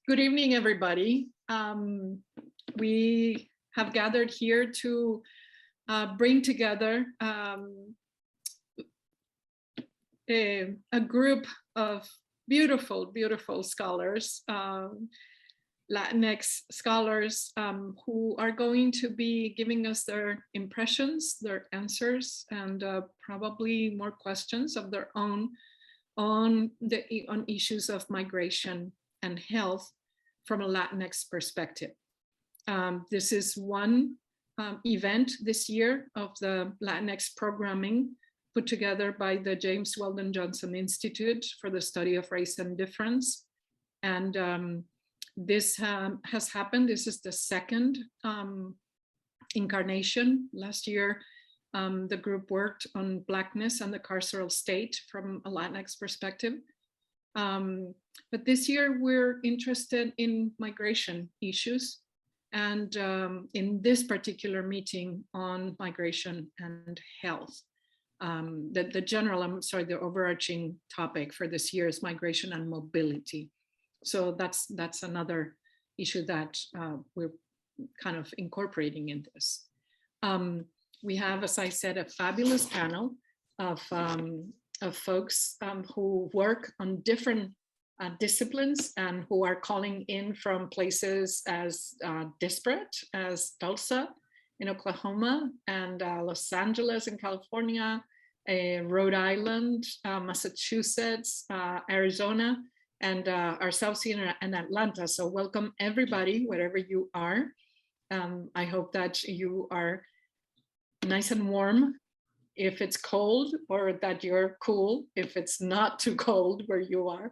Good evening, everybody. We have gathered here to bring together a group of beautiful, beautiful scholars, Latinx scholars who are going to be giving us their impressions, their answers, and probably more questions of their own on issues of migration and health from a Latinx perspective. This is one event this year of the Latinx programming put together by the James Weldon Johnson Institute for the Study of Race and Difference. And this has happened. This is the second incarnation. Last year, the group worked on Blackness and the carceral state from a Latinx perspective. But this year we're interested in migration issues, and in this particular meeting on migration and health. The overarching topic for this year is migration and mobility. So that's another issue that we're kind of incorporating in this. We have, as I said, a fabulous panel of folks who work on different disciplines and who are calling in from places as disparate as Tulsa in Oklahoma and Los Angeles in California, Rhode Island, Massachusetts, Arizona, and ourselves here in Atlanta. So welcome everybody, wherever you are. I hope that you are nice and warm if it's cold, or that you're cool if it's not too cold where you are.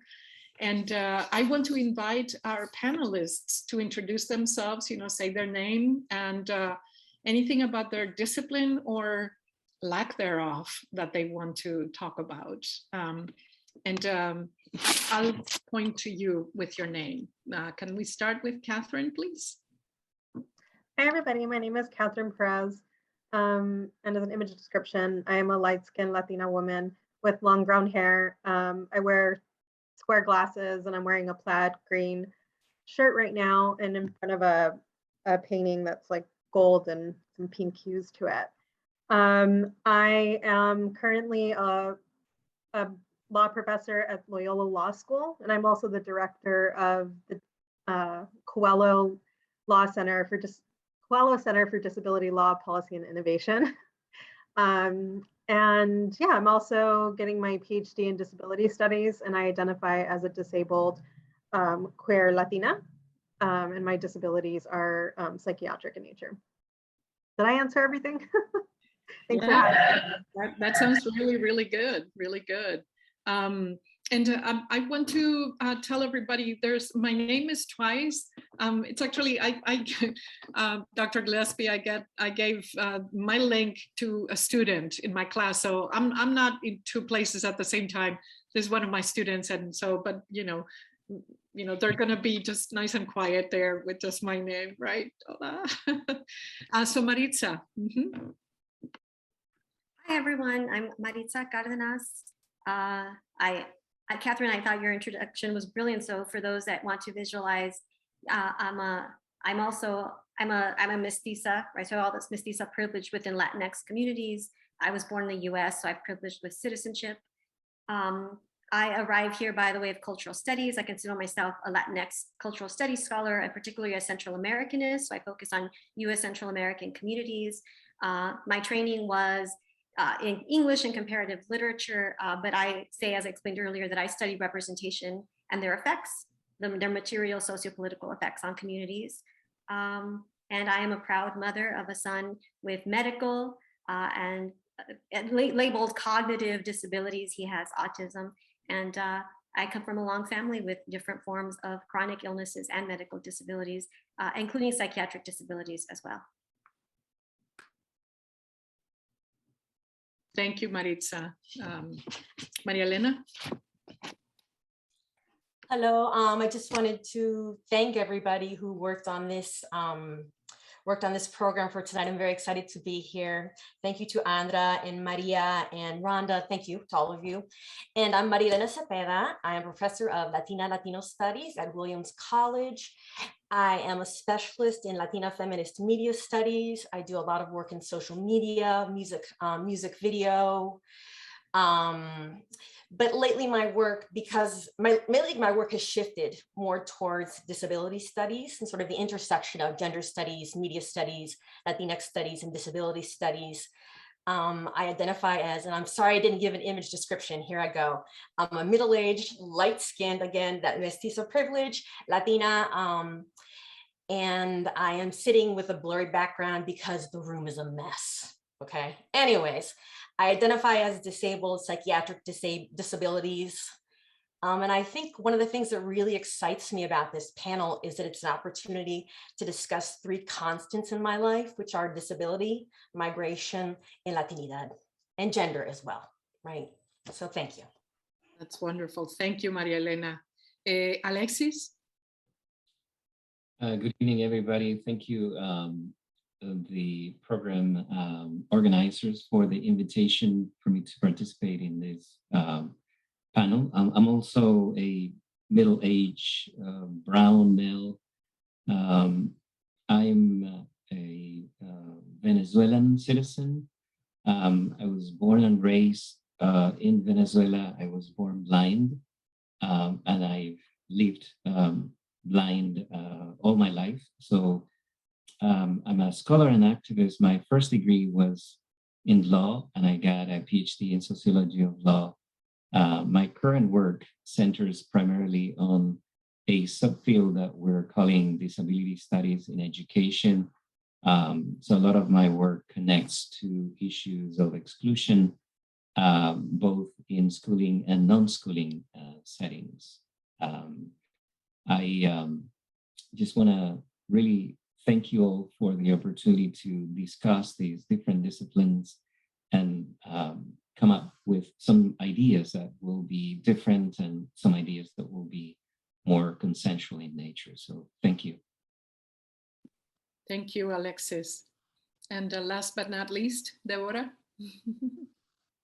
And I want to invite our panelists to introduce themselves, say their name and anything about their discipline or lack thereof that they want to talk about. I'll point to you with your name. Can we start with Katherine, please? Hi, everybody. My name is Katherine Pérez. And as an image description, I am a light-skinned Latina woman with long brown hair. I wear square glasses and I'm wearing a plaid green shirt right now and in front of a painting that's like gold and some pink hues to it. I am currently a law professor at Loyola Law School, and I'm also the director of the Coelho Center for Disability Law, Policy, and Innovation. And yeah, I'm also getting my PhD in disability studies, and I identify as a disabled queer Latina, and my disabilities are psychiatric in nature. Did I answer everything? Thanks for having me. That sounds really, really good, really good. I want to tell everybody my name is twice. It's actually, Dr. Gillespie, I gave my link to a student in my class. So I'm not in two places at the same time. There's one of my students. And so, but they're going to be just nice and quiet there with just my name, right? So Maritza. Mm-hmm. Hi, everyone. I'm Maritza Cárdenas. Katherine, I thought your introduction was brilliant. So for those that want to visualize, I'm a mestiza, right? So all this mestiza privilege within Latinx communities. I was born in the US, so I'm privileged with citizenship. I arrived here by the way of cultural studies. I consider myself a Latinx cultural studies scholar, and particularly a Central Americanist. So I focus on US Central American communities. My training was in English and comparative literature, but I say, as I explained earlier, that I study representation and their effects, their material sociopolitical effects on communities. And I am a proud mother of a son with medical and labeled cognitive disabilities. He has autism, and I come from a long family with different forms of chronic illnesses and medical disabilities, including psychiatric disabilities as well. Thank you, Maritza. María Elena? Hello, I just wanted to thank everybody who worked on this worked on this program for tonight. I'm very excited to be here. Thank you to Andra and Maria and Rhonda. Thank you to all of you. And I'm María Elena Cepeda. I am professor of Latino Studies at Williams College. I am a specialist in Latina feminist media studies. I do a lot of work in social media, music video. But lately my work, my work has shifted more towards disability studies and sort of the intersection of gender studies, media studies, Latinx studies, and disability studies. I identify as, and I'm sorry I didn't give an image description, here I go. I'm a middle-aged, light-skinned, again, that mestizo privilege, Latina, and I am sitting with a blurry background because the room is a mess, okay? Anyways, I identify as disabled, psychiatric disabilities. And I think one of the things that really excites me about this panel is that it's an opportunity to discuss 3 constants in my life, which are disability, migration, and Latinidad, and gender as well, right? So thank you. That's wonderful. Thank you, María Elena. Alexis? Good evening, everybody. Thank you, the program organizers, for the invitation for me to participate in this panel. I'm also a middle-aged brown male. I'm a Venezuelan citizen. I was born and raised in Venezuela. I was born blind, and I've lived blind all my life. So I'm a scholar and activist. My first degree was in law, and I got a PhD in sociology of law. My current work centers primarily on a subfield that we're calling disability studies in education. So a lot of my work connects to issues of exclusion, both in schooling and non-schooling settings. I just want to really thank you all for the opportunity to discuss these different disciplines and come up with some ideas that will be different and some ideas that will be more consensual in nature. So thank you. Thank you, Alexis. And last but not least, Deborah.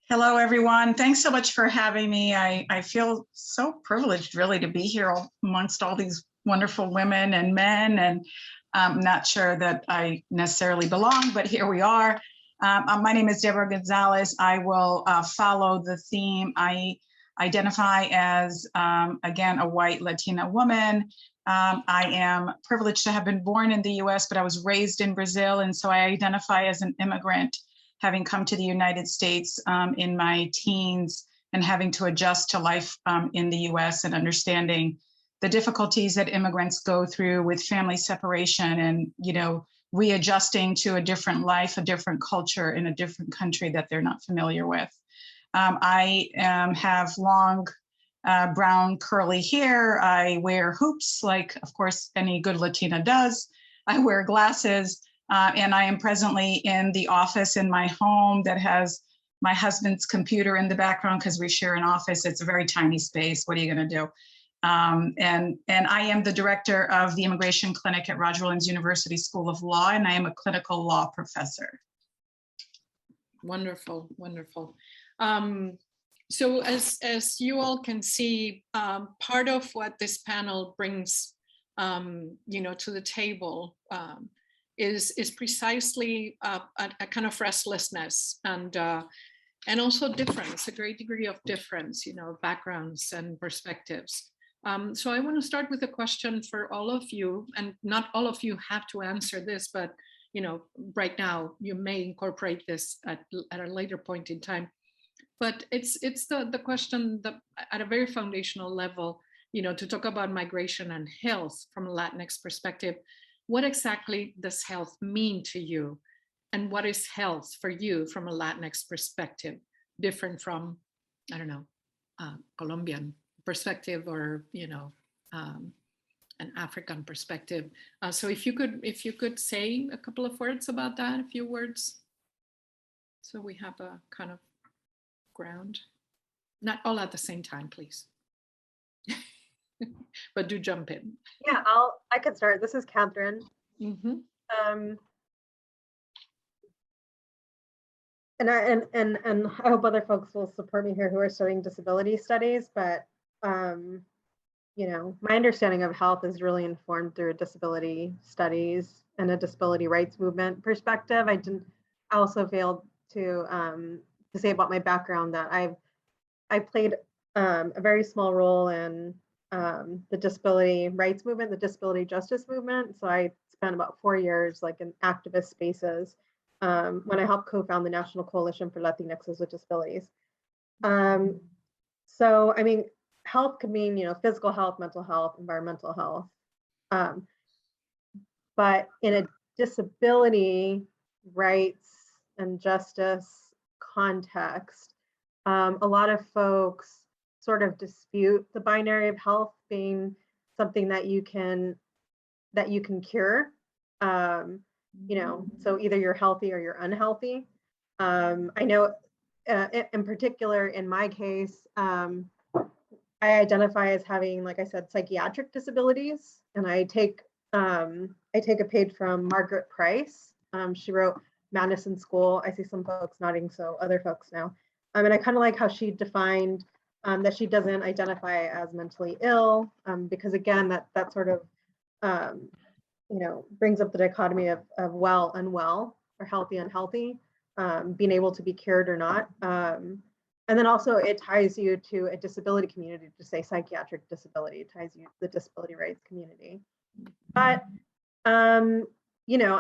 Hello, everyone. Thanks so much for having me. I feel so privileged really to be here amongst all these wonderful women and men, and I'm not sure that I necessarily belong, but here we are. My name is Deborah Gonzalez. I will follow the theme. I identify as, again, a white Latina woman. I am privileged to have been born in the US, but I was raised in Brazil, and so I identify as an immigrant, having come to the United States in my teens and having to adjust to life in the US and understanding the difficulties that immigrants go through with family separation and, you know, readjusting to a different life, a different culture in a different country that they're not familiar with. I have long brown curly hair. I wear hoops like, of course, any good Latina does. I wear glasses. And I am presently in the office in my home that has my husband's computer in the background because we share an office. It's a very tiny space. What are you going to do? And I am the director of the Immigration Clinic at Roger Williams University School of Law, and I am a clinical law professor. Wonderful, wonderful. So as you all can see, part of what this panel brings, you know, to the table is precisely a kind of restlessness and also difference, a great degree of difference, you know, backgrounds and perspectives. So I want to start with a question for all of you, and not all of you have to answer this, but you know, right now you may incorporate this at a later point in time. But it's the question that at a very foundational level, you know, to talk about migration and health from a Latinx perspective. What exactly does health mean to you? And what is health for you from a Latinx perspective, different from, I don't know, Colombian perspective or, you know, an African perspective. So if you could say a couple of words about that, a few words. So we have a kind of ground, not all at the same time, please. But do jump in. Yeah, I could start. This is Katherine. Mm-hmm. and I hope other folks will support me here who are studying disability studies, but you know, my understanding of health is really informed through disability studies and a disability rights movement perspective. I also failed to say about my background that I played a very small role in the disability rights movement, the disability justice movement. So I spent about 4 years like in activist spaces when I helped co-found the National Coalition for Latinxes with Disabilities. So, I mean, health could mean, you know, physical health, mental health, environmental health. But in a disability rights and justice context, a lot of folks sort of dispute the binary of health being something that you can cure. You know, so either you're healthy or you're unhealthy. I know in particular, in my case, I identify as having, like I said, psychiatric disabilities, and I take a page from Margaret Price. She wrote Madness in School. I see some folks nodding, so other folks now. And I kind of like how she defined that she doesn't identify as mentally ill, because again, that sort of you know, brings up the dichotomy of well, unwell, or healthy, unhealthy, being able to be cured or not. And then also it ties you to a disability community, to say psychiatric disability, it ties you to the disability rights community. But, you know,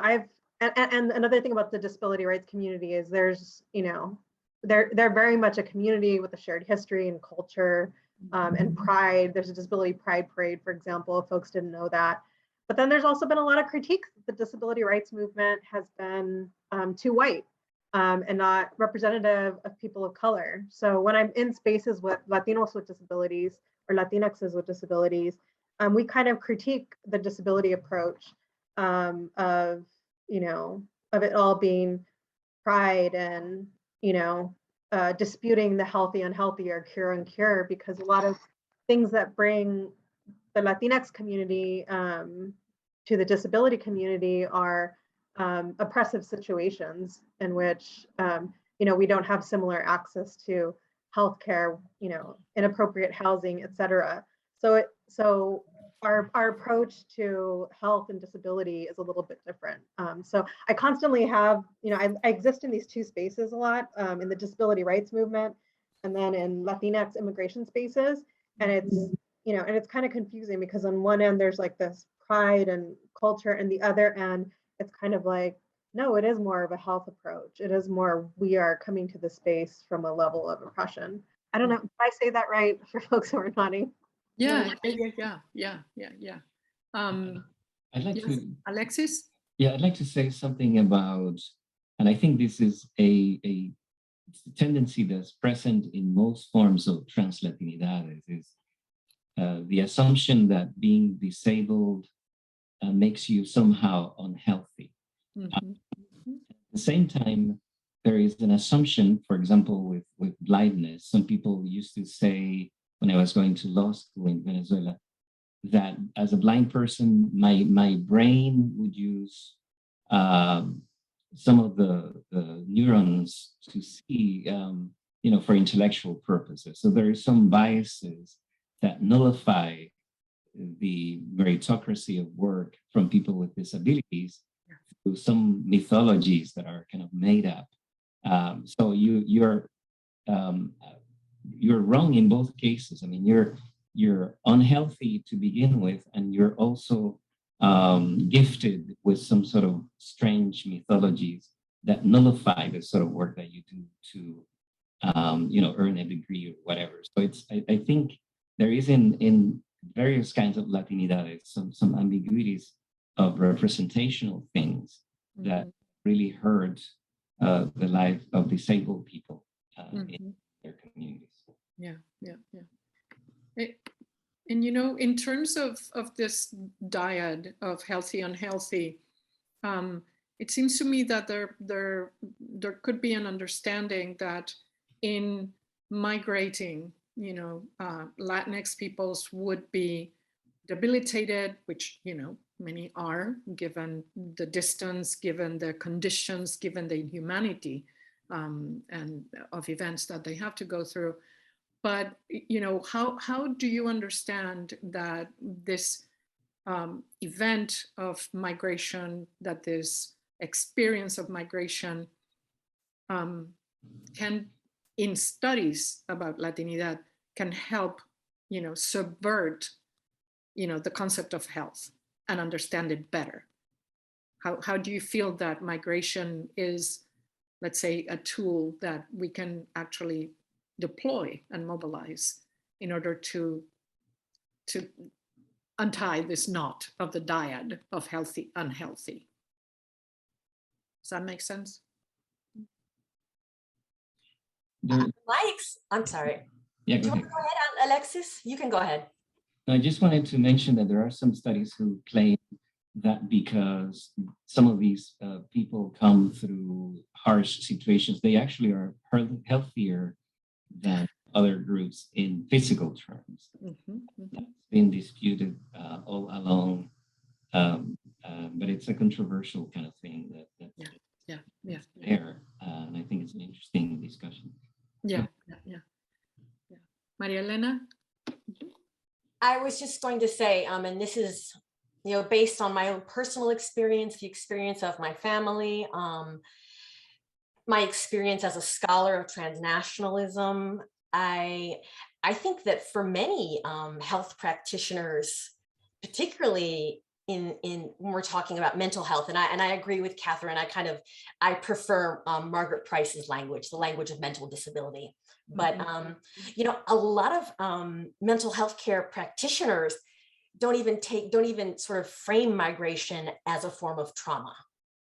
and another thing about the disability rights community is there's, you know, they're very much a community with a shared history and culture and pride. There's a disability pride parade, for example, if folks didn't know that. But then there's also been a lot of critique that the disability rights movement has been too white and not representative of people of color. So when I'm in spaces with Latinos with disabilities or Latinxes with disabilities, we kind of critique the disability approach of, you know, of it all being pride and, you know, disputing the healthy, unhealthy, or cure, uncure, because a lot of things that bring the Latinx community to the disability community are oppressive situations in which you know, we don't have similar access to healthcare, you know, inappropriate housing, et cetera. So our approach to health and disability is a little bit different. So I constantly have, you know, I exist in these two spaces a lot, in the disability rights movement and then in Latinx immigration spaces. And it's, you know, and it's kind of confusing because on one end there's like this pride and culture, and the other end it's kind of like, no, it is more of a health approach. It is more, we are coming to the space from a level of oppression. I don't know if I say that right for folks who are nodding. Yeah. I'd like yes, to, Alexis? yeah, I'd like to say something about, and I think this is a tendency that's present in most forms of translatinidades, is the assumption that being disabled makes you somehow unhealthy. Mm-hmm. At the same time, there is an assumption, for example, with blindness. Some people used to say, when I was going to law school in Venezuela, that as a blind person, my brain would use some of the neurons to see, you know, for intellectual purposes. So there are some biases that nullify the meritocracy of work from people with disabilities through some mythologies that are kind of made up. So you're wrong in both cases. I mean, you're unhealthy to begin with, and you're also gifted with some sort of strange mythologies that nullify the sort of work that you do to, you know, earn a degree or whatever. So it's, I think there is in various kinds of Latinidades some ambiguities of representational things that really hurt the life of disabled people in their communities. Yeah. And you know, in terms of this dyad of healthy, unhealthy, it seems to me that there could be an understanding that in migrating, you know, Latinx peoples would be debilitated, which, you know, many are, given the distance, given the conditions, given the inhumanity and of events that they have to go through. But how do you understand that this event of migration, that this experience of migration can, in studies about Latinidad, can help, subvert, the concept of health and understand it better? How do you feel that migration is, let's say, a tool that we can actually deploy and mobilize in order to untie this knot of the dyad of healthy, unhealthy? Does that make sense? I'm sorry. Yeah, Do you want to go ahead, Alexis? You can go ahead. I just wanted to mention that there are some studies who claim that because some of these people come through harsh situations, they actually are healthier than other groups in physical terms. That's been disputed all along, but it's a controversial kind of thing that's there, and I think it's an interesting discussion. Yeah. María Elena? I was just going to say, and this is, based on my own personal experience, the experience of my family, my experience as a scholar of transnationalism. I think that for many health practitioners, particularly in when we're talking about mental health, and I agree with Katherine. I prefer Margaret Price's language, the language of mental disability. But a lot of mental health care practitioners don't even sort of frame migration as a form of trauma.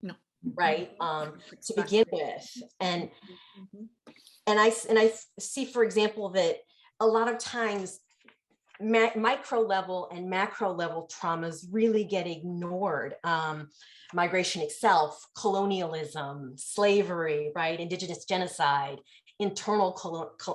No. Right. To begin with, and I see, for example, that a lot of times micro level and macro level traumas really get ignored. Migration itself, colonialism, slavery, right, indigenous genocide, internal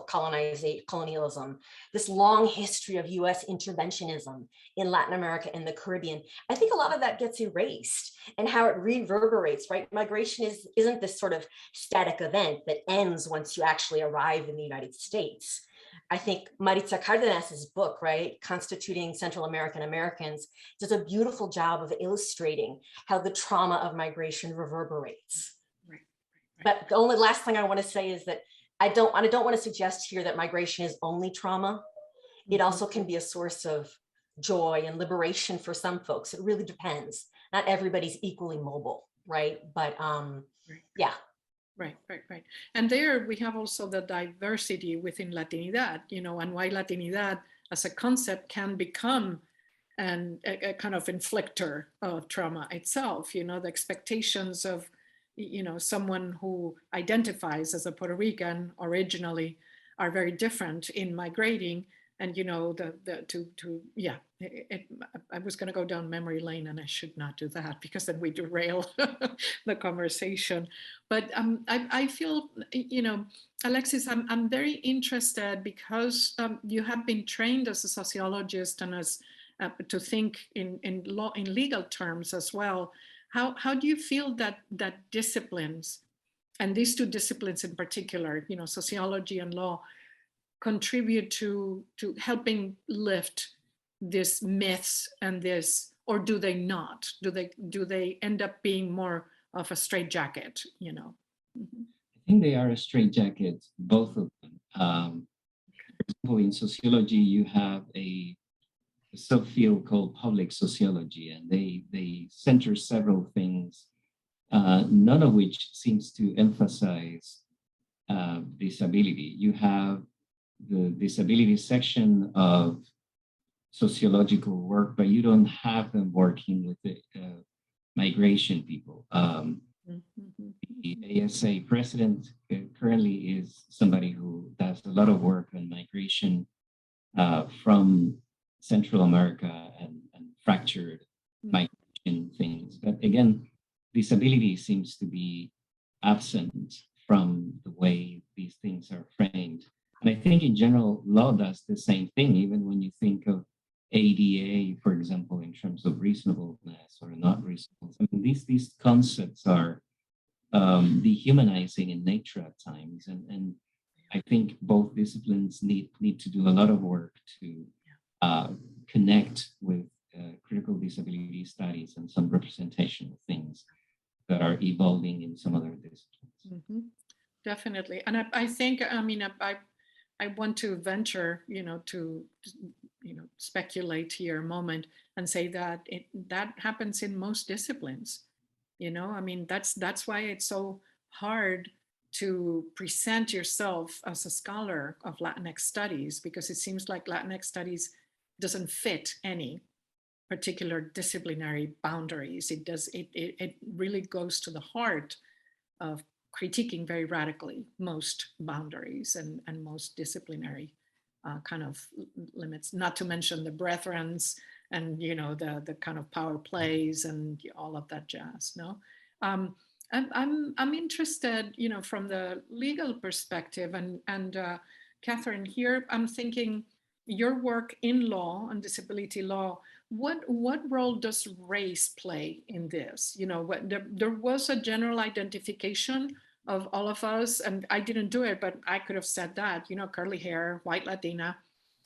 colonialism, this long history of US interventionism in Latin America and the Caribbean. I think a lot of that gets erased, and how it reverberates, right? Migration isn't this sort of static event that ends once you actually arrive in the United States. I think Maritza Cárdenas's book, right, Constituting Central American Americans, does a beautiful job of illustrating how the trauma of migration reverberates. Right. But the only last thing I want to say is that I don't want to suggest here that migration is only trauma. It also can be a source of joy and liberation for some folks. It really depends. Not everybody's equally mobile, right? But yeah. Right. And there we have also the diversity within Latinidad, and why Latinidad as a concept can become a kind of inflictor of trauma itself. The expectations of, someone who identifies as a Puerto Rican originally are very different in migrating. And, I was going to go down memory lane, and I should not do that, because then we derail the conversation. But I feel, Alexis, I'm very interested, because you have been trained as a sociologist and as to think in legal terms as well. How do you feel that disciplines, and these two disciplines in particular, sociology and law, contribute to helping lift these myths and this, or do they not? Do they end up being more of a straitjacket? I think they are a straitjacket, both of them. For example, in sociology, you have a subfield called public sociology, and they center several things, none of which seems to emphasize disability. You have the disability section of sociological work, but you don't have them working with the migration people. The ASA president currently is somebody who does a lot of work on migration from Central America and fractured migration things. But again, disability seems to be absent from the way these things are framed. And I think in general, law does the same thing, even when you think of ADA, for example, in terms of reasonableness or not reasonableness. I mean, these concepts are dehumanizing in nature at times. And I think both disciplines need to do a lot of work to connect with critical disability studies and some representational things that are evolving in some other disciplines. Mm-hmm. Definitely. And I think, I mean, I want to venture, to speculate here a moment and say that that happens in most disciplines. I mean, that's why it's so hard to present yourself as a scholar of Latinx studies, because it seems like Latinx studies doesn't fit any particular disciplinary boundaries. It really goes to the heart of critiquing very radically most boundaries and most disciplinary kind of limits, not to mention the brethrens and the kind of power plays and all of that jazz. No, I'm interested, from the legal perspective, and Katherine, here I'm thinking your work in law and disability law. What role does race play in this? There was a general identification of all of us, and I didn't do it, but I could have said that, curly hair, white Latina,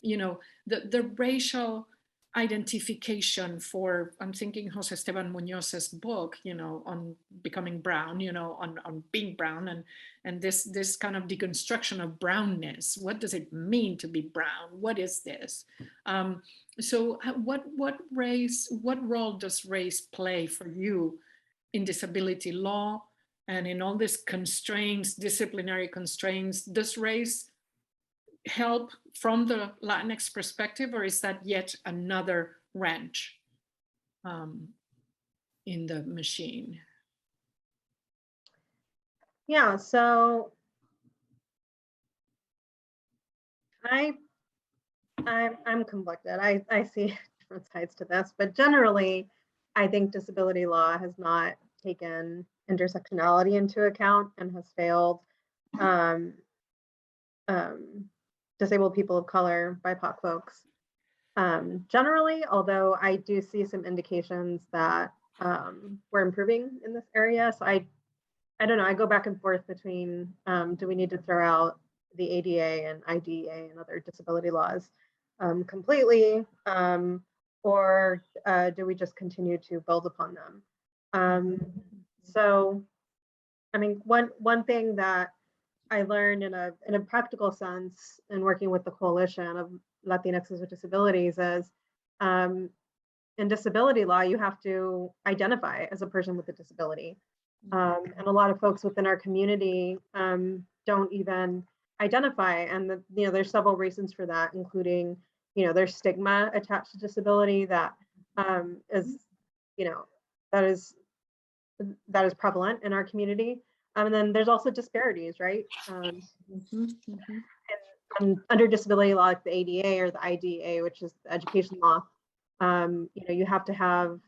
the racial identification for, I'm thinking Jose Esteban Muñoz's book, on becoming brown, on being brown, and this kind of deconstruction of brownness. What does it mean to be brown? What is this? So what role does race play for you in disability law and in all these constraints, disciplinary constraints? Does race help from the Latinx perspective, or is that yet another wrench in the machine? Yeah, so I'm conflicted. I see different sides to this, but generally, I think disability law has not taken intersectionality into account and has failed disabled people of color, BIPOC folks generally, although I do see some indications that we're improving in this area. So I don't know, I go back and forth between do we need to throw out the ADA and IDEA and other disability laws completely, or do we just continue to build upon them? So, I mean, one thing that I learned in a practical sense in working with the coalition of Latinxes with disabilities is in disability law, you have to identify as a person with a disability. And a lot of folks within our community don't even identify. And there's several reasons for that, including, there's stigma attached to disability that is prevalent in our community. And then there's also disparities, right? And under disability law, like the ADA or the IDEA, which is the education law, you have to have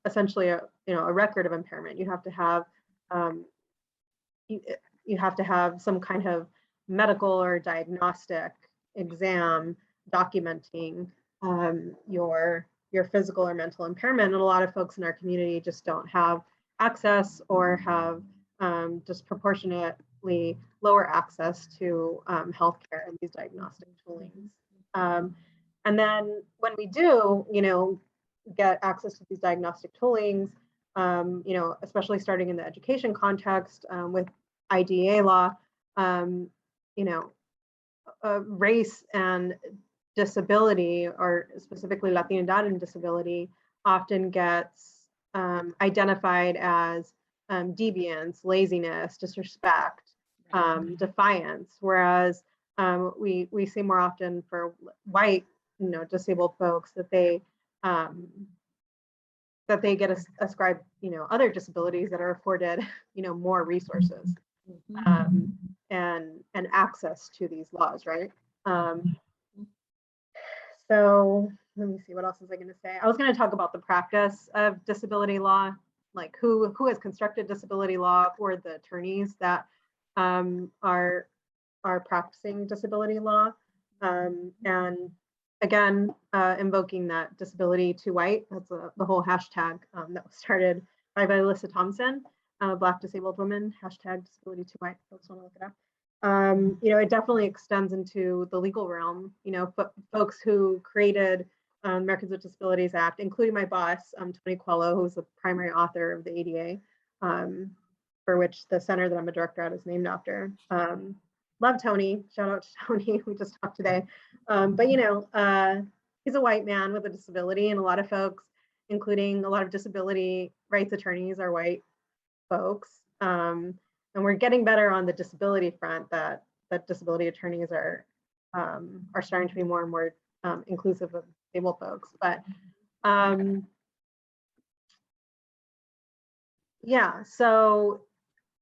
essentially a record of impairment. You have to have you have to have some kind of medical or diagnostic exam documenting your physical or mental impairment. And a lot of folks in our community just don't have access or have disproportionately lower access to healthcare and these diagnostic toolings. And then when we do, get access to these diagnostic toolings, especially starting in the education context with IDEA law, race and disability, or specifically Latinidad and disability, often gets identified as deviance, laziness, disrespect, defiance, whereas we see more often for white, disabled folks that they get ascribed, other disabilities that are afforded, more resources and access to these laws, right? So let me see, what else was I going to say? I was going to talk about the practice of disability law, like who has constructed disability law, who are the attorneys that are practicing disability law, and again, invoking that disability to white. That's the whole hashtag that was started by Violissa Thompson. Black disabled women, hashtag disability too white, folks want to look it up. It definitely extends into the legal realm. Folks who created Americans with Disabilities Act, including my boss, Tony Coelho, who's the primary author of the ADA, for which the center that I'm a director at is named after. Love Tony, shout out to Tony, we just talked today. But he's a white man with a disability, and a lot of folks, including a lot of disability rights attorneys, are white folks. And we're getting better on the disability front, that disability attorneys are starting to be more and more inclusive of disabled folks. But yeah, so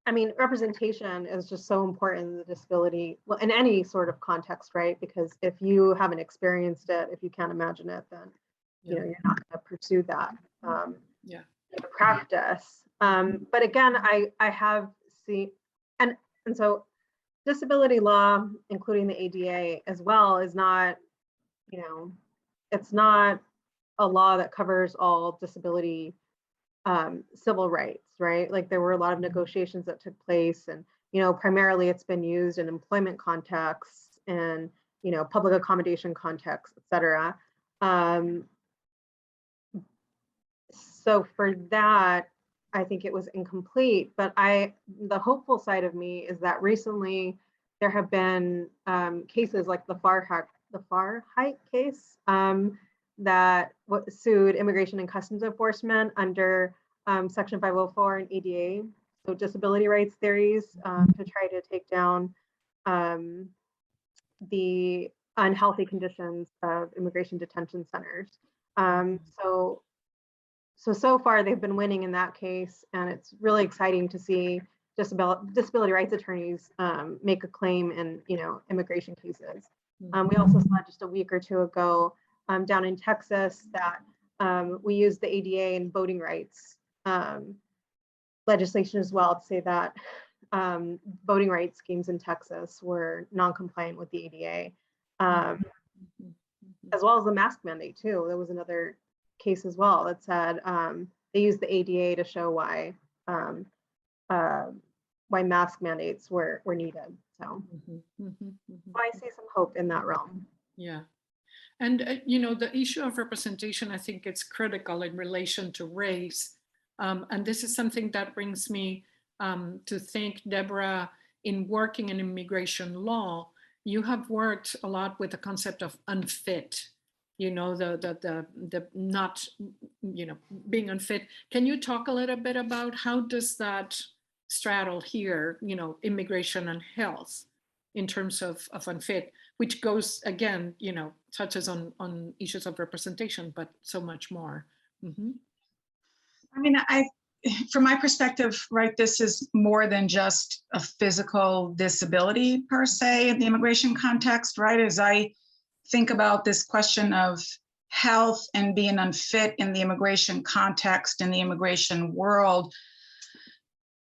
I mean, representation is just so important in the disability, well, in any sort of context, right? Because if you haven't experienced it, if you can't imagine it, then you're not going to pursue that in practice. But again, I have seen, and so disability law, including the ADA as well, is not, it's not a law that covers all disability civil rights, right? Like there were a lot of negotiations that took place, and primarily it's been used in employment contexts and public accommodation contexts, et cetera. So for that, I think it was incomplete, but the hopeful side of me is that recently there have been cases like the Farhite case that sued Immigration and Customs Enforcement under Section 504 and ADA, so disability rights theories, to try to take down the unhealthy conditions of immigration detention centers. So far they've been winning in that case, and it's really exciting to see disability rights attorneys make a claim in immigration cases. We also saw just a week or two ago down in Texas that we used the ADA and voting rights legislation as well to say that voting rights schemes in Texas were non-compliant with the ADA, as well as the mask mandate too. There was another case as well that said they used the ADA to show why mask mandates were needed. So I see some hope in that realm. Yeah. And, the issue of representation, I think it's critical in relation to race. And this is something that brings me to thank Deborah. In working in immigration law, you have worked a lot with the concept of unfit, the not, being unfit. Can you talk a little bit about how does that straddle here, immigration and health in terms of unfit, which goes, again, touches on issues of representation, but so much more. I mean, from my perspective, right, this is more than just a physical disability per se in the immigration context, right? As I think about this question of health and being unfit in the immigration context, in the immigration world,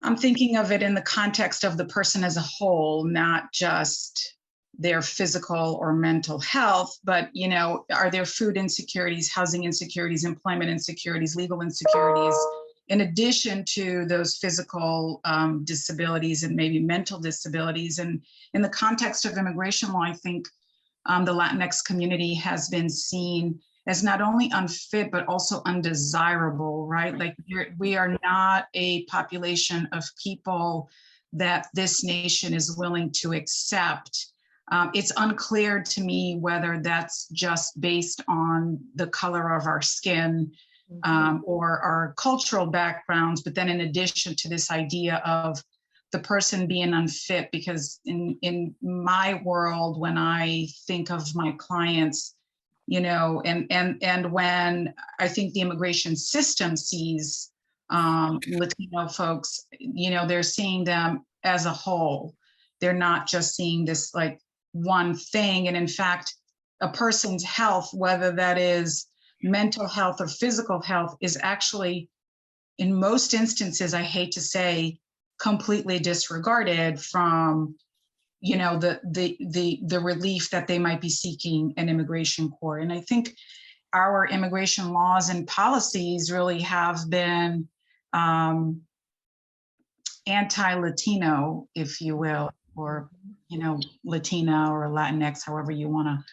I'm thinking of it in the context of the person as a whole, not just their physical or mental health, but, are there food insecurities, housing insecurities, employment insecurities, legal insecurities, in addition to those physical disabilities and maybe mental disabilities. And in the context of immigration law, I think the Latinx community has been seen as not only unfit, but also undesirable, right? Like we are not a population of people that this nation is willing to accept. It's unclear to me whether that's just based on the color of our skin or our cultural backgrounds, but then in addition to this idea of the person being unfit, because in my world, when I think of my clients, and when I think the immigration system sees Latino folks, they're seeing them as a whole. They're not just seeing this like one thing. And in fact, a person's health, whether that is mental health or physical health, is actually, in most instances, I hate to say, completely disregarded from, the relief that they might be seeking in immigration court. And I think our immigration laws and policies really have been anti-Latino, if you will, or, you know, Latina or Latinx, however you want to.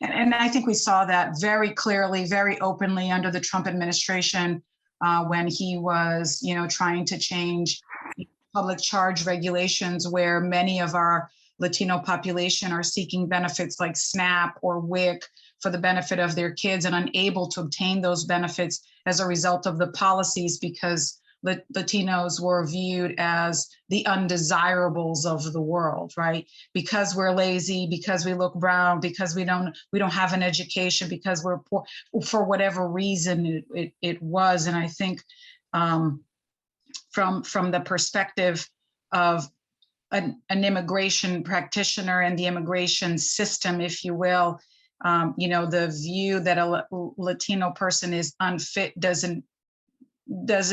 And I think we saw that very clearly, very openly under the Trump administration when he was, you know, trying to change public charge regulations where many of our Latino population are seeking benefits like SNAP or WIC for the benefit of their kids and unable to obtain those benefits as a result of the policies because Latinos were viewed as the undesirables of the world, right? Because we're lazy, because we look brown, because we don't have an education, because we're poor, for whatever reason it was. And I think from the perspective of an immigration practitioner and the immigration system, if you will, you know, the view that a Latino person is unfit doesn't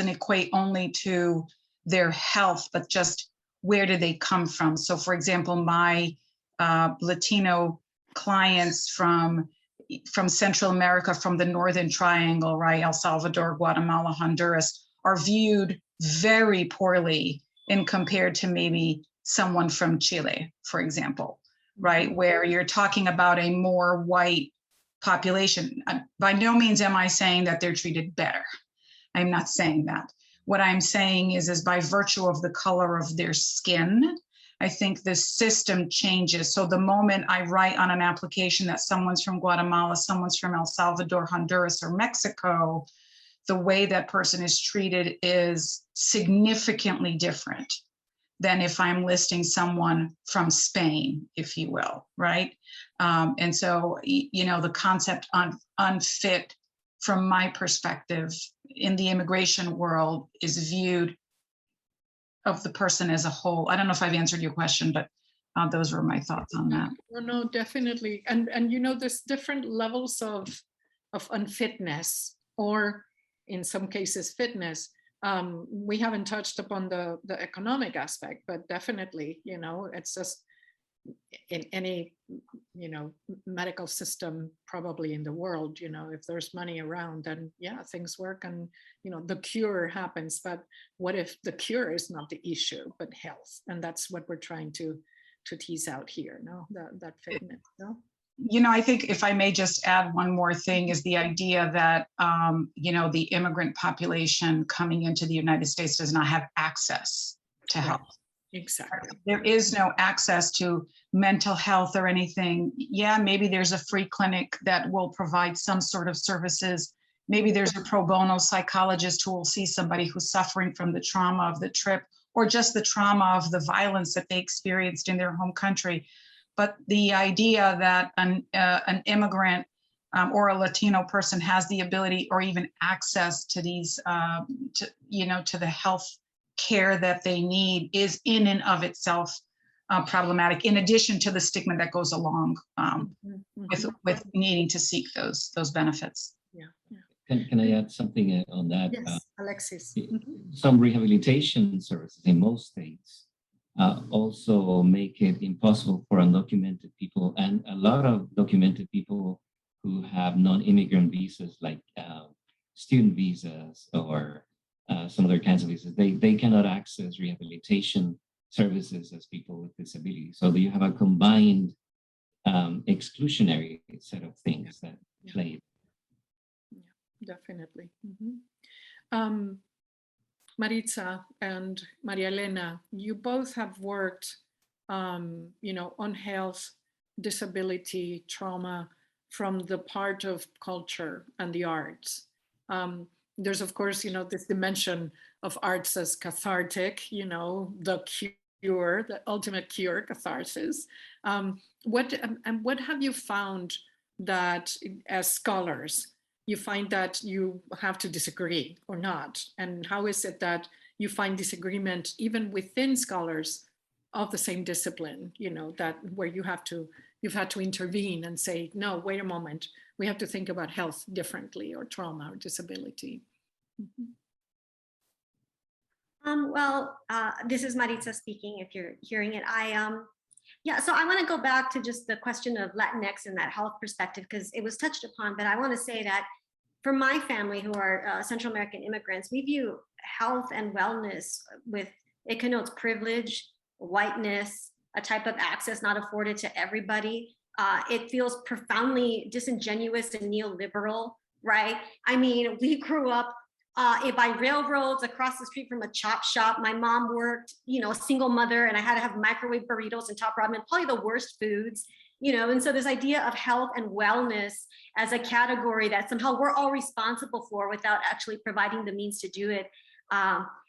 equate only to their health, but just where do they come from? So for example, my Latino clients from Central America, from the Northern Triangle, right? El Salvador, Guatemala, Honduras, are viewed very poorly in compared to maybe someone from Chile, for example, right? Where you're talking about a more white population. By no means am I saying that they're treated better. I'm not saying that. What I'm saying is by virtue of the color of their skin, I think the system changes. So the moment I write on an application that someone's from Guatemala, someone's from El Salvador, Honduras, or Mexico, the way that person is treated is significantly different than if I'm listing someone from Spain, if you will, right? And so, you know, the concept unfit from my perspective in the immigration world is viewed of the person as a whole. I don't know if I've answered your question, but those were my thoughts on that. No, definitely. And you know, there's different levels of unfitness, or in some cases fitness. We haven't touched upon the economic aspect, but definitely, you know, it's just in any, you know, medical system probably in the world, you know, if there's money around, then yeah, things work and, you know, the cure happens. But what if the cure is not the issue, but health? And that's what we're trying to tease out here, no? That fitness, no? You know, I think if I may just add one more thing is the idea that, you know, the immigrant population coming into the United States does not have access to health. Exactly. There is no access to mental health or anything. Yeah, maybe there's a free clinic that will provide some sort of services. Maybe there's a pro bono psychologist who will see somebody who's suffering from the trauma of the trip or just the trauma of the violence that they experienced in their home country. But the idea that an immigrant or a Latino person has the ability or even access to these, to the health care that they need is in and of itself problematic, in addition to the stigma that goes along with needing to seek those benefits. Yeah. Can I add something on that? Yes, Alexis. Some rehabilitation services in most states also make it impossible for undocumented people and a lot of documented people who have non-immigrant visas, like student visas or some other kinds of visas. They cannot access rehabilitation services as people with disabilities. So you have a combined exclusionary set of things that play. Yeah, definitely. Maritza and María Elena, you both have worked, you know, on health, disability, trauma from the part of culture and the arts. There's, of course, you know, this dimension of arts as cathartic, you know, the cure, the ultimate cure, catharsis. What have you found that as scholars, you find that you have to disagree or not? And how is it that you find disagreement even within scholars of the same discipline, you know, that where you've had to intervene and say, no, wait a moment, we have to think about health differently, or trauma or disability? This is Maritza speaking, if you're hearing it. So I want to go back to just the question of Latinx and that health perspective, because it was touched upon, but I want to say that for my family, who are Central American immigrants, we view health and wellness with It connotes privilege, whiteness, a type of access not afforded to everybody. It feels profoundly disingenuous and neoliberal, right? I mean, we grew up by railroads across the street from a chop shop. My mom worked, you know, a single mother, and I had to have microwave burritos and top ramen, probably the worst foods, you know. And so this idea of health and wellness as a category that somehow we're all responsible for without actually providing the means to do it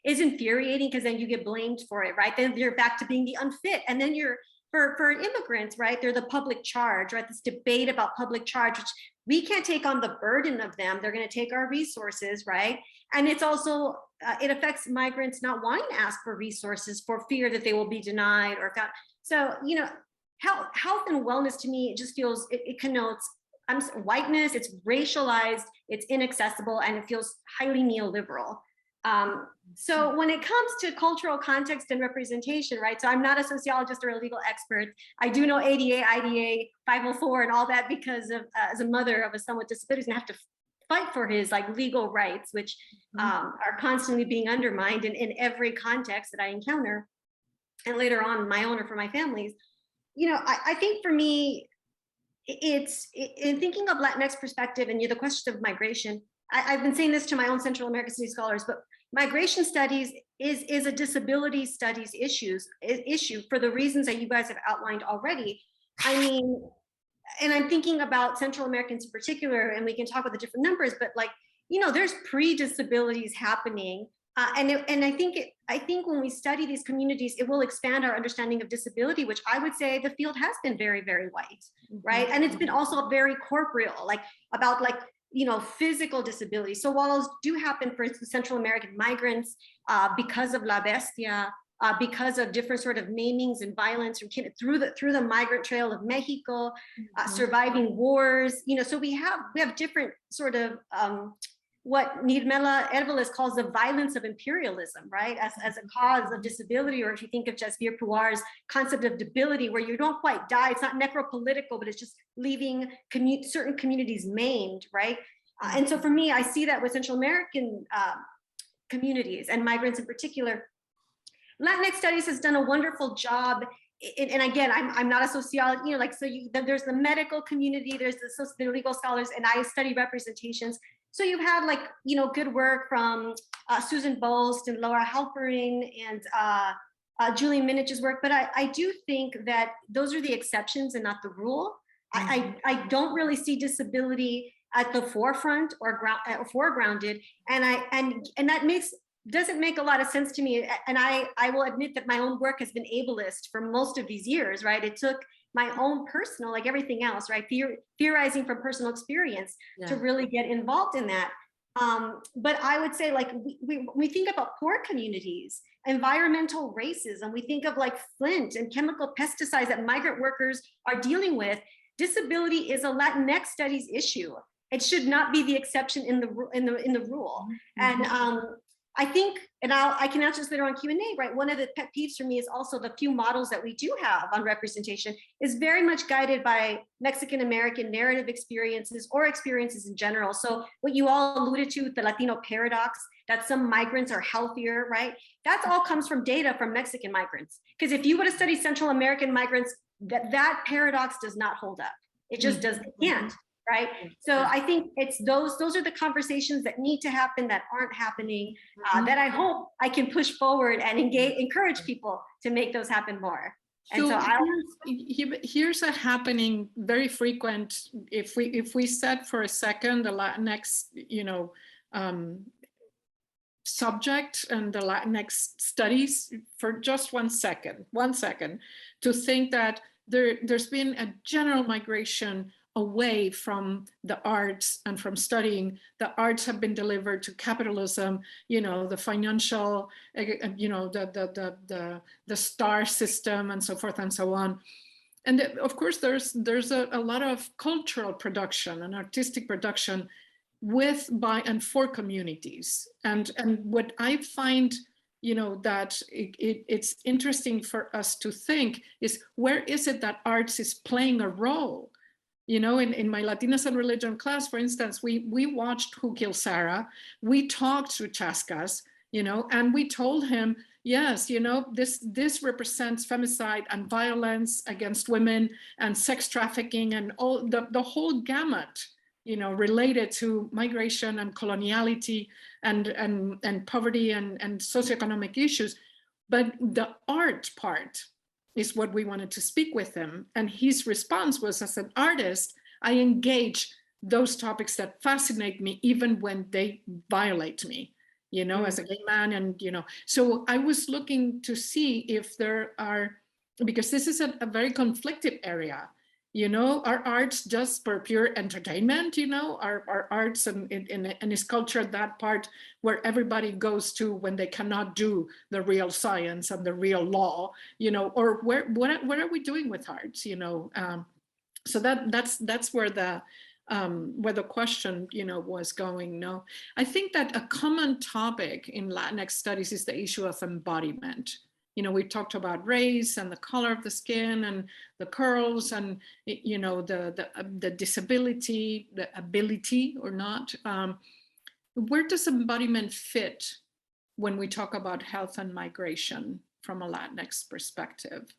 is infuriating, because then you get blamed for it, right? Then you're back to being the unfit. And then you're, for immigrants, right, they're the public charge, right? This debate about public charge, which we can't take on the burden of them. They're going to take our resources, right? And it's also, it affects migrants not wanting to ask for resources for fear that they will be denied or found. So, you know, health and wellness to me, it just feels, it connotes whiteness, it's racialized, it's inaccessible, and it feels highly neoliberal. So when it comes to cultural context and representation, right? So I'm not a sociologist or a legal expert. I do know ADA, IDA, 504 and all that because of, as a mother of a son with disabilities, and I have to fight for his like legal rights, which are constantly being undermined in every context that I encounter. And later on, my own or for my families. You know, I think for me, it's in thinking of Latinx perspective and the question of migration, I've been saying this to my own Central American Studies scholars, but migration studies is a disability studies issue for the reasons that you guys have outlined already. I mean, and I'm thinking about Central Americans in particular, and we can talk about the different numbers, but like, you know, there's pre-disabilities happening. And I think when we study these communities, it will expand our understanding of disability, which I would say the field has been very, very white, right? And it's been also very corporeal, like about like, you know, physical disability. So while those do happen for Central American migrants because of La Bestia, because of different sort of maimings and violence through the migrant trail of Mexico, surviving wars, you know, so we have different sort of what Nirmela Herveles calls the violence of imperialism, right? As a cause of disability, or if you think of Jasvier Puar's concept of debility, where you don't quite die, it's not necropolitical, but it's just leaving certain communities maimed, right? And so for me, I see that with Central American communities and migrants in particular. Latinx Studies has done a wonderful job. And again, I'm not a sociologist, you know, like, so there's the medical community, there's the legal scholars, and I study representations. So you've had like, you know, good work from Susan Bost and Laura Halperin and Julian Minich's work, but I do think that those are the exceptions and not the rule. I don't really see disability at the forefront or foregrounded, and that doesn't make a lot of sense to me. And I will admit that my own work has been ableist for most of these years, right? It took my own personal, like everything else, right? Theorizing from personal experience to really get involved in that. But I would say, like, we think about poor communities, environmental racism, we think of like Flint and chemical pesticides that migrant workers are dealing with. Disability is a Latinx studies issue. It should not be the exception in the rule. And I think, and I can answer this later on Q&A, right? One of the pet peeves for me is also the few models that we do have on representation is very much guided by Mexican-American narrative experiences or experiences in general. So what you all alluded to, the Latino paradox, that some migrants are healthier, right? That all comes from data from Mexican migrants. Because if you would have studied Central American migrants, that paradox does not hold up. It just doesn't, it can't. Right. So I think it's those are the conversations that need to happen that aren't happening, that I hope I can push forward and encourage people to make those happen more. And so here's a happening very frequent. If we set for a second the Latinx, you know, subject and the Latinx studies for just 1 second, to think that there's been a general migration away from the arts and from studying. The arts have been delivered to capitalism, you know, the financial, you know, the star system and so forth and so on. And of course, there's a lot of cultural production and artistic production with, by, and for communities. And what I find, you know, that it's interesting for us to think is, where is it that arts is playing a role? You know, in my Latinas and Religion class, for instance, we watched Who Killed Sarah. We talked to Chascas, you know, and we told him, yes, you know, this represents femicide and violence against women and sex trafficking and all the whole gamut, you know, related to migration and coloniality and poverty and socioeconomic issues. But the art part is what we wanted to speak with him. And his response was, as an artist, I engage those topics that fascinate me, even when they violate me, you know, as a gay man. And, you know, so I was looking to see if there are, because this is a very conflicted area, you know, our arts just for pure entertainment, you know, our arts and is culture that part where everybody goes to when they cannot do the real science and the real law, you know, or what are we doing with arts, you know? So that's where the question, you know, was going. No, I think that a common topic in Latinx studies is the issue of embodiment. You know, we talked about race and the color of the skin and the curls and, you know, the disability, the ability or not. Where does embodiment fit when we talk about health and migration from a Latinx perspective?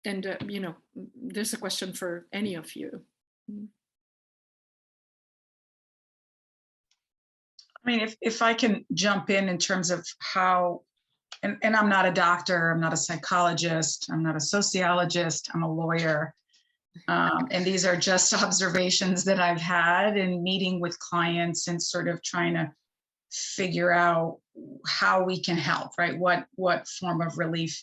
You know, there's a question for any of you. I mean, if I can jump in terms of how, and I'm not a doctor, I'm not a psychologist, I'm not a sociologist, I'm a lawyer. And these are just observations that I've had in meeting with clients and sort of trying to figure out how we can help, right? What form of relief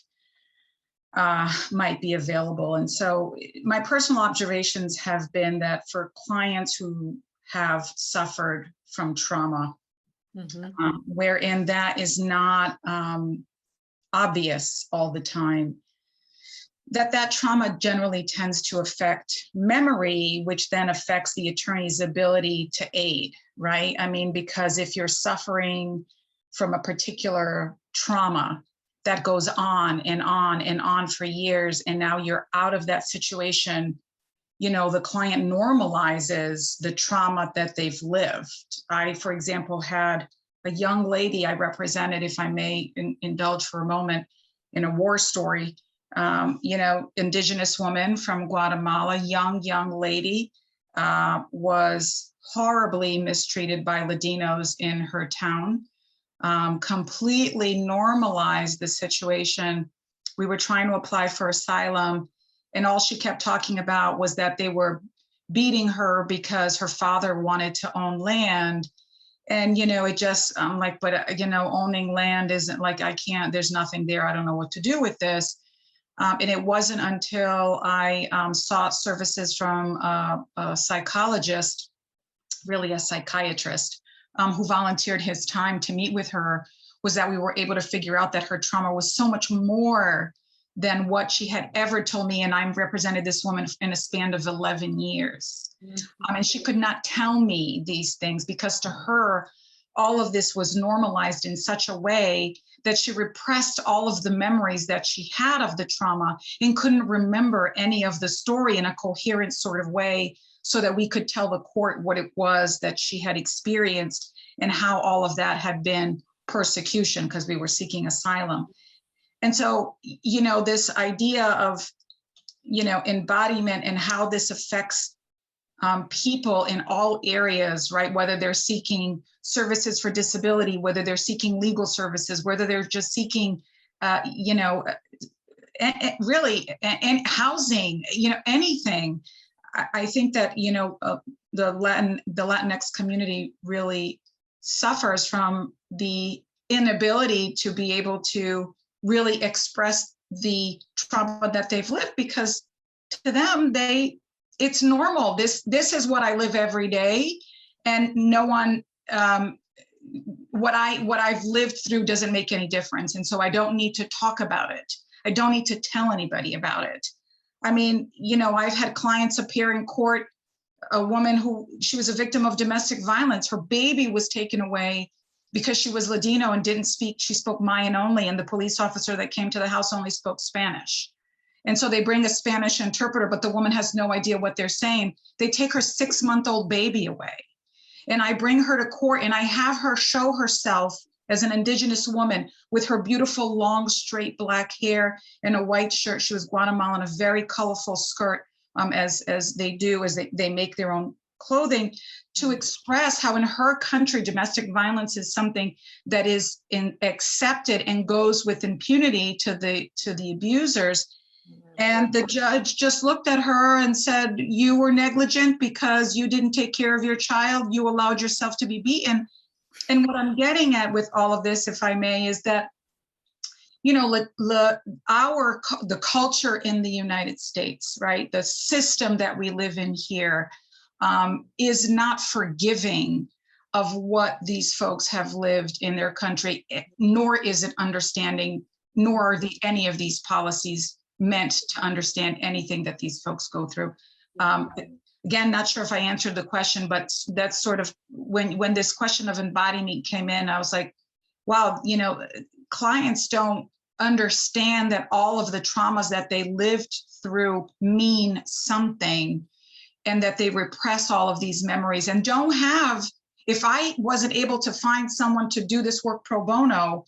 might be available. And so my personal observations have been that for clients who have suffered from trauma, wherein that is not obvious all the time, that trauma generally tends to affect memory, which then affects the attorney's ability to aid, right? I mean, because if you're suffering from a particular trauma that goes on and on and on for years, and now you're out of that situation, you know, the client normalizes the trauma that they've lived. I, for example, had a young lady I represented, if I may indulge for a moment, in a war story, you know, indigenous woman from Guatemala, young lady, was horribly mistreated by Latinos in her town, completely normalized the situation. We were trying to apply for asylum, and all she kept talking about was that they were beating her because her father wanted to own land. And, you know, it just, I'm like, but, you know, owning land isn't like, I can't, there's nothing there. I don't know what to do with this. And it wasn't until I sought services from a psychologist, really a psychiatrist, who volunteered his time to meet with her, was that we were able to figure out that her trauma was so much more than what she had ever told me. And I represented this woman in a span of 11 years. And she could not tell me these things because to her, all of this was normalized in such a way that she repressed all of the memories that she had of the trauma and couldn't remember any of the story in a coherent sort of way so that we could tell the court what it was that she had experienced and how all of that had been persecution because we were seeking asylum. And so, you know, this idea of, you know, embodiment and how this affects people in all areas, right? Whether they're seeking services for disability, whether they're seeking legal services, whether they're just seeking, you know, really, and housing, you know, anything. I think that, you know, the Latinx community really suffers from the inability to be able to really express the trauma that they've lived, because to them, it's normal. This is what I live every day, and no one, what I've lived through doesn't make any difference. And so I don't need to talk about it. I don't need to tell anybody about it. I mean, you know, I've had clients appear in court, a woman she was a victim of domestic violence. Her baby was taken away because she was Ladino and didn't speak, she spoke Mayan only, and the police officer that came to the house only spoke Spanish. And so they bring a Spanish interpreter, but the woman has no idea what they're saying. They take her 6-month-old baby away. And I bring her to court and I have her show herself as an Indigenous woman with her beautiful, long, straight black hair and a white shirt. She was Guatemalan, a very colorful skirt, as they make their own clothing, to express how in her country domestic violence is something that is accepted and goes with impunity to the abusers. And the judge just looked at her and said, you were negligent because you didn't take care of your child. You allowed yourself to be beaten. And what I'm getting at with all of this, if I may, is that, you know, the culture in the United States, right? The system that we live in here is not forgiving of what these folks have lived in their country, nor is it understanding, nor are any of these policies meant to understand anything that these folks go through. Again, not sure if I answered the question, but that's sort of when this question of embodiment came in, I was like, wow, you know, clients don't understand that all of the traumas that they lived through mean something, and that they repress all of these memories and don't have, if I wasn't able to find someone to do this work pro bono,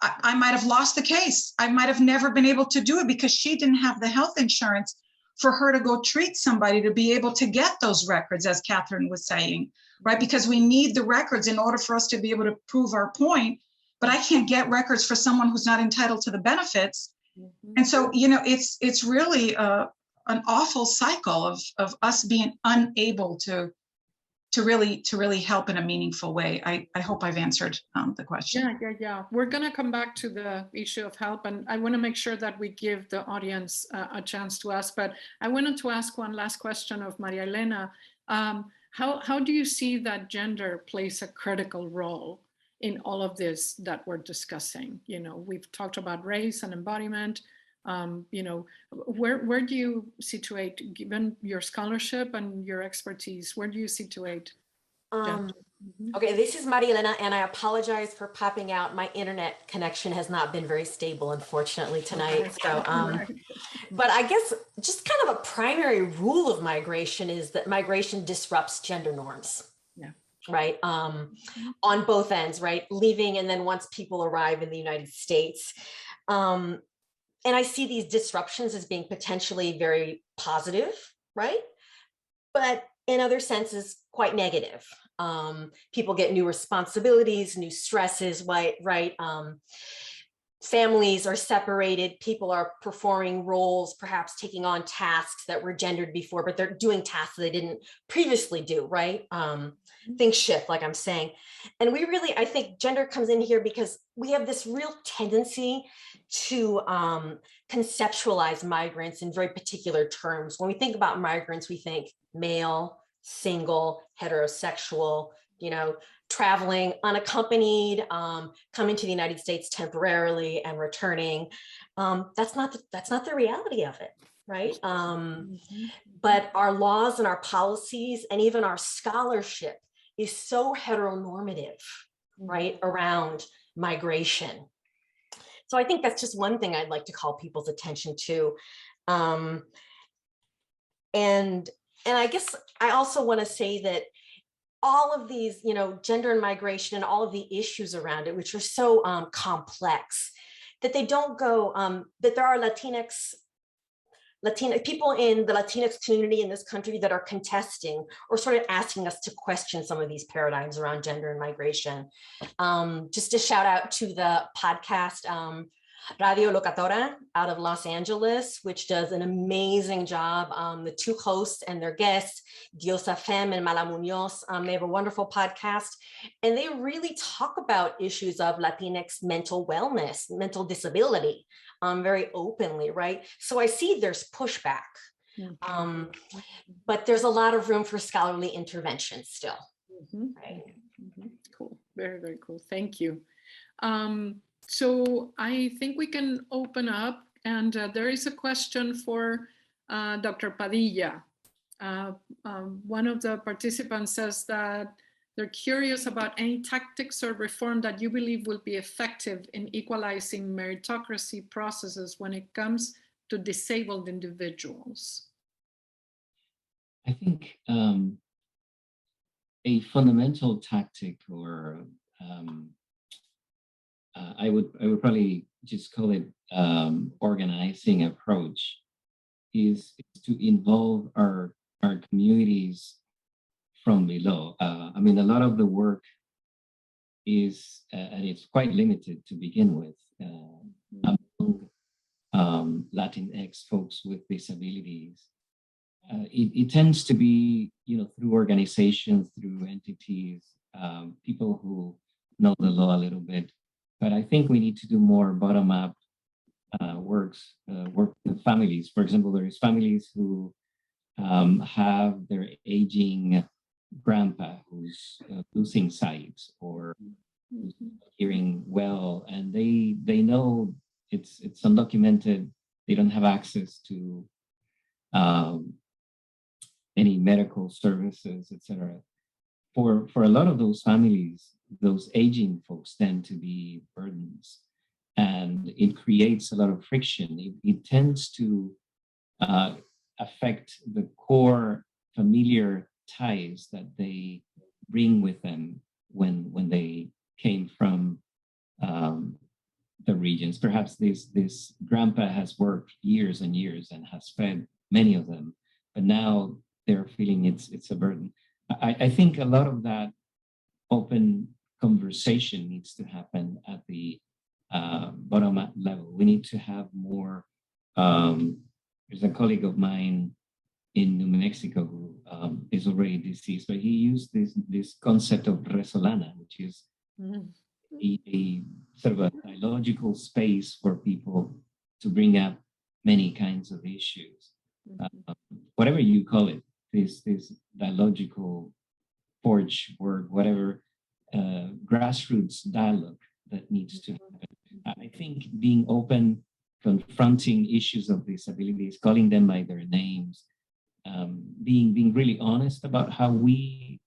I might have lost the case. I might have never been able to do it because she didn't have the health insurance for her to go treat somebody to be able to get those records, as Katherine was saying, right? Because we need the records in order for us to be able to prove our point, but I can't get records for someone who's not entitled to the benefits. Mm-hmm. And so, you know, it's really an awful cycle of us being unable to really help in a meaningful way. I hope I've answered the question. Yeah. We're going to come back to the issue of help, and I want to make sure that we give the audience a chance to ask, but I wanted to ask one last question of María Elena. How do you see that gender plays a critical role in all of this that we're discussing? You know, we've talked about race and embodiment. You know, where do you situate, given your scholarship and your expertise, where do you situate? Okay, this is María Elena, and I apologize for popping out. My internet connection has not been very stable, unfortunately, tonight. So, but I guess just kind of a primary rule of migration is that migration disrupts gender norms. Yeah. Right. On both ends, right? Leaving, and then once people arrive in the United States. And I see these disruptions as being potentially very positive, right? But in other senses, quite negative. People get new responsibilities, new stresses, right? Families are separated, people are performing roles, perhaps taking on tasks that were gendered before, but they're doing tasks that they didn't previously do, right? Things shift, like I'm saying. And we really, I think gender comes in here because we have this real tendency to conceptualize migrants in very particular terms. When we think about migrants, we think male, single, heterosexual, you know, traveling unaccompanied, coming to the United States temporarily and returning. That's not the reality of it, right? But our laws and our policies and even our scholarship is so heteronormative, right, around migration. So I think that's just one thing I'd like to call people's attention to. And I guess I also want to say that all of these, you know, gender and migration and all of the issues around it, which are so complex, that they don't go, that there are Latina people in the Latinx community in this country that are contesting or sort of asking us to question some of these paradigms around gender and migration. Just a shout out to the podcast, Radio Locatora out of Los Angeles, which does an amazing job. The two hosts and their guests, Diosa Fem and Mala Munoz, they have a wonderful podcast, and they really talk about issues of Latinx mental wellness, mental disability, very openly, right? So I see there's pushback, but there's a lot of room for scholarly intervention still. Right? Cool, very, very cool, thank you. So I think we can open up, and there is a question for Dr. Padilla. One of the participants says that they're curious about any tactics or reform that you believe will be effective in equalizing meritocracy processes when it comes to disabled individuals. I think a fundamental tactic or I would probably just call it organizing approach, is to involve our communities from below. I mean, a lot of the work is, and it's quite limited to begin with, among Latinx folks with disabilities. It tends to be, through organizations, through entities, people who know the law a little bit. But I think we need to do more bottom-up work with families. For example, there's families who have their aging grandpa who's losing sight or who's not hearing well, and they know it's undocumented. They don't have access to any medical services, etc. For a lot of those families, those aging folks tend to be burdens, and it creates a lot of friction. It tends to affect the core familiar ties that they bring with them when they came from the regions. Perhaps this grandpa has worked years and years and has fed many of them, but now they're feeling it's a burden. I think a lot of that open conversation needs to happen at the bottom level. We need to have more. There's a colleague of mine in New Mexico who is already deceased, but he used this concept of resolana, which is a sort of a dialogical space for people to bring up many kinds of issues. Whatever you call it, this dialogical porch work, whatever grassroots dialogue that needs to happen. I think being open, confronting issues of disabilities, calling them by their names, being really honest about how we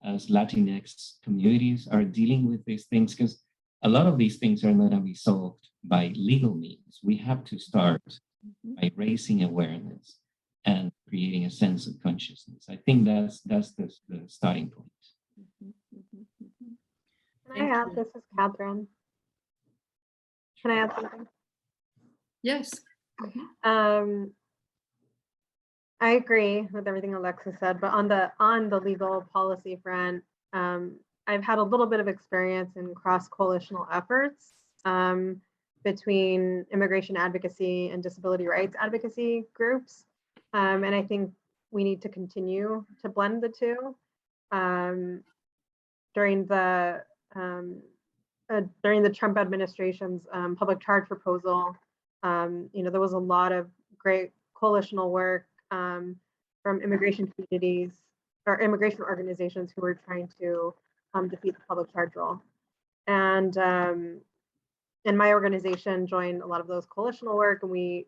as Latinx communities are dealing with these things, because a lot of these things are not going to be solved by legal means. We have to start by raising awareness and creating a sense of consciousness. I think that's the starting point. Can I add, this is Katherine. Can I add something? Yes. I agree with everything Alexis said, but on the legal policy front, I've had a little bit of experience in cross-coalitional efforts between immigration advocacy and disability rights advocacy groups. And I think we need to continue to blend the two. During the Trump administration's public charge proposal, there was a lot of great coalitional work from immigration communities or immigration organizations who were trying to defeat the public charge rule. And my organization joined a lot of those coalitional work, and we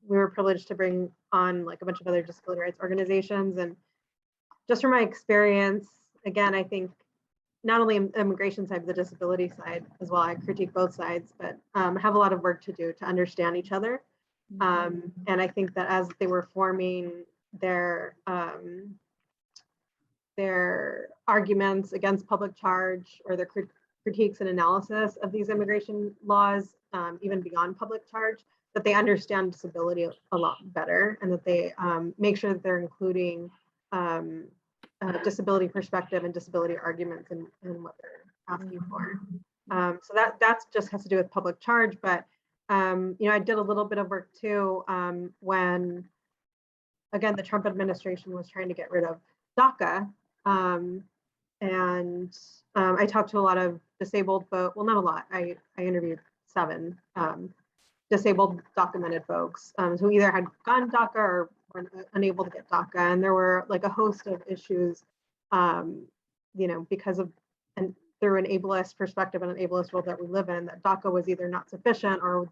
were privileged to bring on like a bunch of other disability rights organizations. And just from my experience, again, I think not only the immigration side, but the disability side as well. I critique both sides, but have a lot of work to do to understand each other. And I think that as they were forming their arguments against public charge or their critiques and analysis of these immigration laws, even beyond public charge, that they understand disability a lot better, and that they make sure that they're including disability perspective and disability arguments in what they're asking for. So that just has to do with public charge, but I did a little bit of work too when, again, the Trump administration was trying to get rid of DACA. And I talked to a lot of disabled folks, well, not a lot, I interviewed 7 disabled documented folks who either had gotten DACA or were unable to get DACA. And there were like a host of issues, because of, and through an ableist perspective and an ableist world that we live in, that DACA was either not sufficient or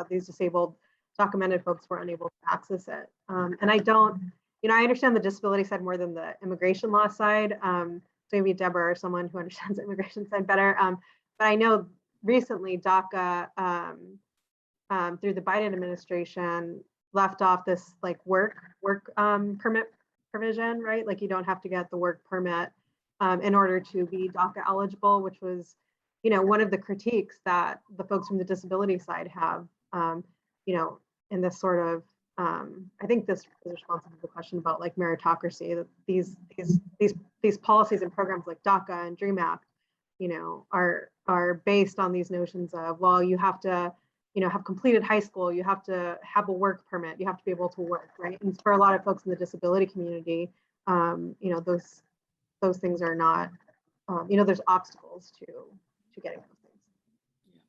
these disabled documented folks were unable to access it. And I don't, I understand the disability side more than the immigration law side. So maybe Deborah or someone who understands the immigration side better. But I know recently DACA, through the Biden administration, left off this like work permit provision, right? Like you don't have to get the work permit in order to be DACA eligible, which was one of the critiques that the folks from the disability side have, in this sort of, I think this is responsive to the question about like meritocracy, that these policies and programs like DACA and DREAM Act, are based on these notions of, well, you have to, have completed high school, you have to have a work permit, you have to be able to work, right? And for a lot of folks in the disability community, those things are not, there's obstacles to getting those things. Yeah,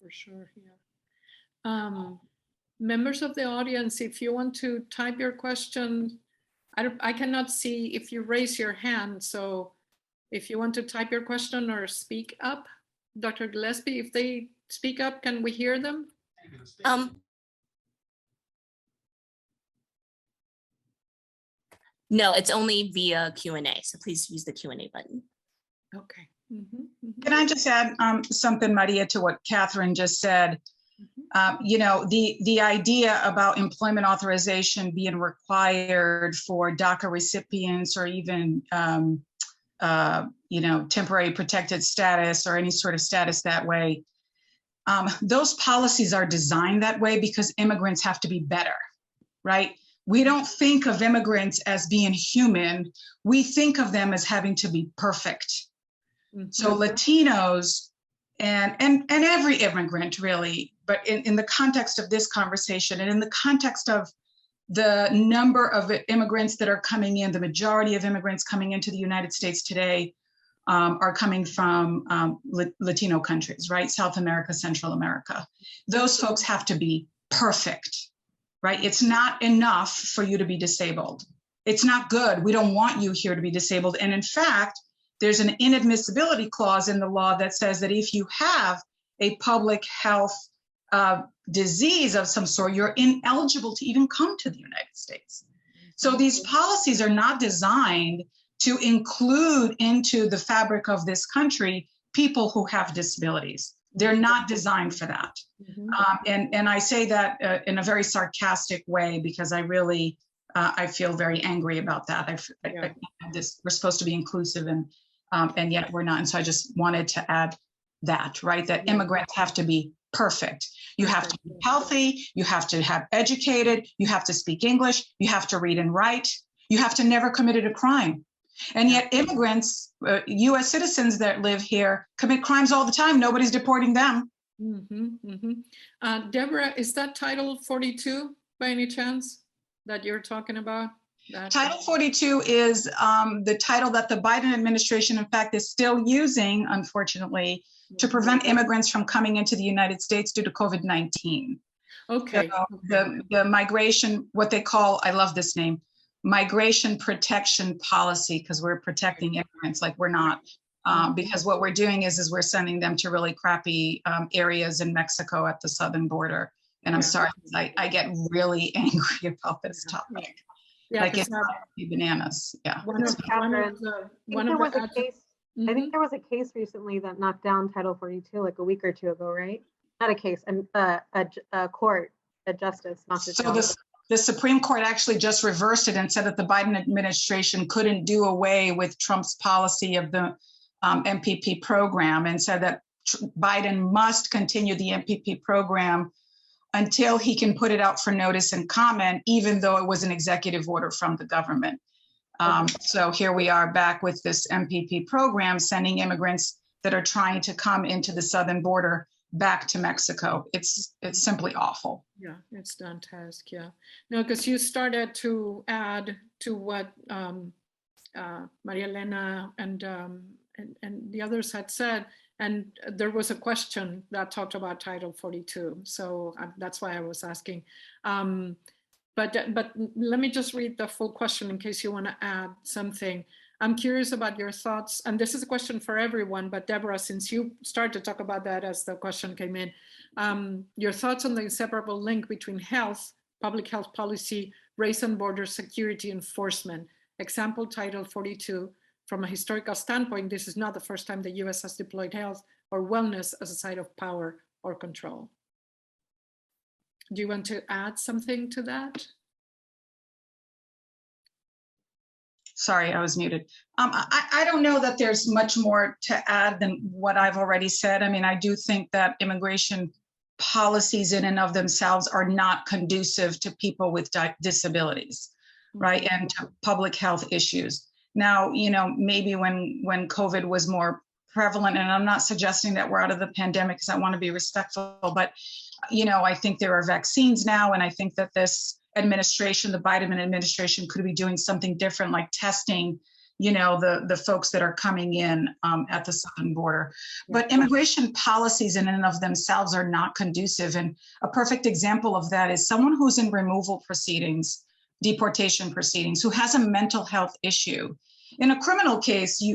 for sure. Yeah. Members of the audience, if you want to type your question, I cannot see if you raise your hand. So if you want to type your question or speak up, Dr. Gillespie, if they speak up, can we hear them? No, it's only via Q&A. So please use the Q&A button. Okay. Mm-hmm, mm-hmm. Can I just add something, Maria, to what Katherine just said? The idea about employment authorization being required for DACA recipients or even, temporary protected status or any sort of status that way, those policies are designed that way because immigrants have to be better, right? We don't think of immigrants as being human. We think of them as having to be perfect. Mm-hmm. So Latinos and every immigrant really, but in the context of this conversation and in the context of the number of immigrants that are coming in, the majority of immigrants coming into the United States today are coming from Latino countries, right? South America, Central America. Those folks have to be perfect, right? It's not enough for you to be disabled. It's not good. We don't want you here to be disabled. And in fact, there's an inadmissibility clause in the law that says that if you have a public health disease of some sort, you're ineligible to even come to the United States. So these policies are not designed to include into the fabric of this country people who have disabilities. They're not designed for that. Mm-hmm. And I say that in a very sarcastic way because I really, I feel very angry about that. We're supposed to be inclusive and yet we're not. And so I just wanted to add that, right? That immigrants have to be perfect. You have to be healthy, you have to have educated, you have to speak English, you have to read and write, you have to never committed a crime. And yet immigrants, US citizens that live here commit crimes all the time. Nobody's deporting them. Mm-hmm, mm-hmm. Deborah, is that Title 42 by any chance that you're talking about? Title 42 is the title that the Biden administration, in fact, is still using, unfortunately, to prevent immigrants from coming into the United States due to COVID-19. Okay. So the migration, what they call, I love this name, migration protection policy, because we're protecting immigrants like we're not. Because what we're doing is we're sending them to really crappy areas in Mexico at the southern border. And I'm sorry, I get really angry about this topic. Yeah, like it's bananas. Yeah. I think there was a case recently that knocked down Title 42 like a week or two ago, right? Not a case, a court, a justice knocked it down. The Supreme Court actually just reversed it and said that the Biden administration couldn't do away with Trump's policy of the MPP program and said that Biden must continue the MPP program until he can put it out for notice and comment, even though it was an executive order from the government. So here we are back with this MPP program, sending immigrants that are trying to come into the southern border back to Mexico. It's simply awful. Yeah, it's dantesque. Yeah, no, because you started to add to what María Elena and the others had said, and there was a question that talked about Title 42. So that's why I was asking. But let me just read the full question in case you want to add something. I'm curious about your thoughts, and this is a question for everyone, but Deborah, since you started to talk about that as the question came in, your thoughts on the inseparable link between health, public health policy, race and border security enforcement. Example, Title 42. From a historical standpoint, this is not the first time the US has deployed health or wellness as a site of power or control. Do you want to add something to that? Sorry, I was muted. I don't know that there's much more to add than what I've already said. I mean, I do think that immigration policies in and of themselves are not conducive to people with disabilities, right? And to public health issues. Now, you know, maybe when COVID was more prevalent, and I'm not suggesting that we're out of the pandemic because I want to be respectful, but, you know, I think there are vaccines now, and I think that this administration, the Biden administration, could be doing something different, like testing, you know, the folks that are coming in at the southern border. But immigration policies in and of themselves are not conducive. And a perfect example of that is someone who's in removal proceedings, deportation proceedings, who has a mental health issue. In a criminal case,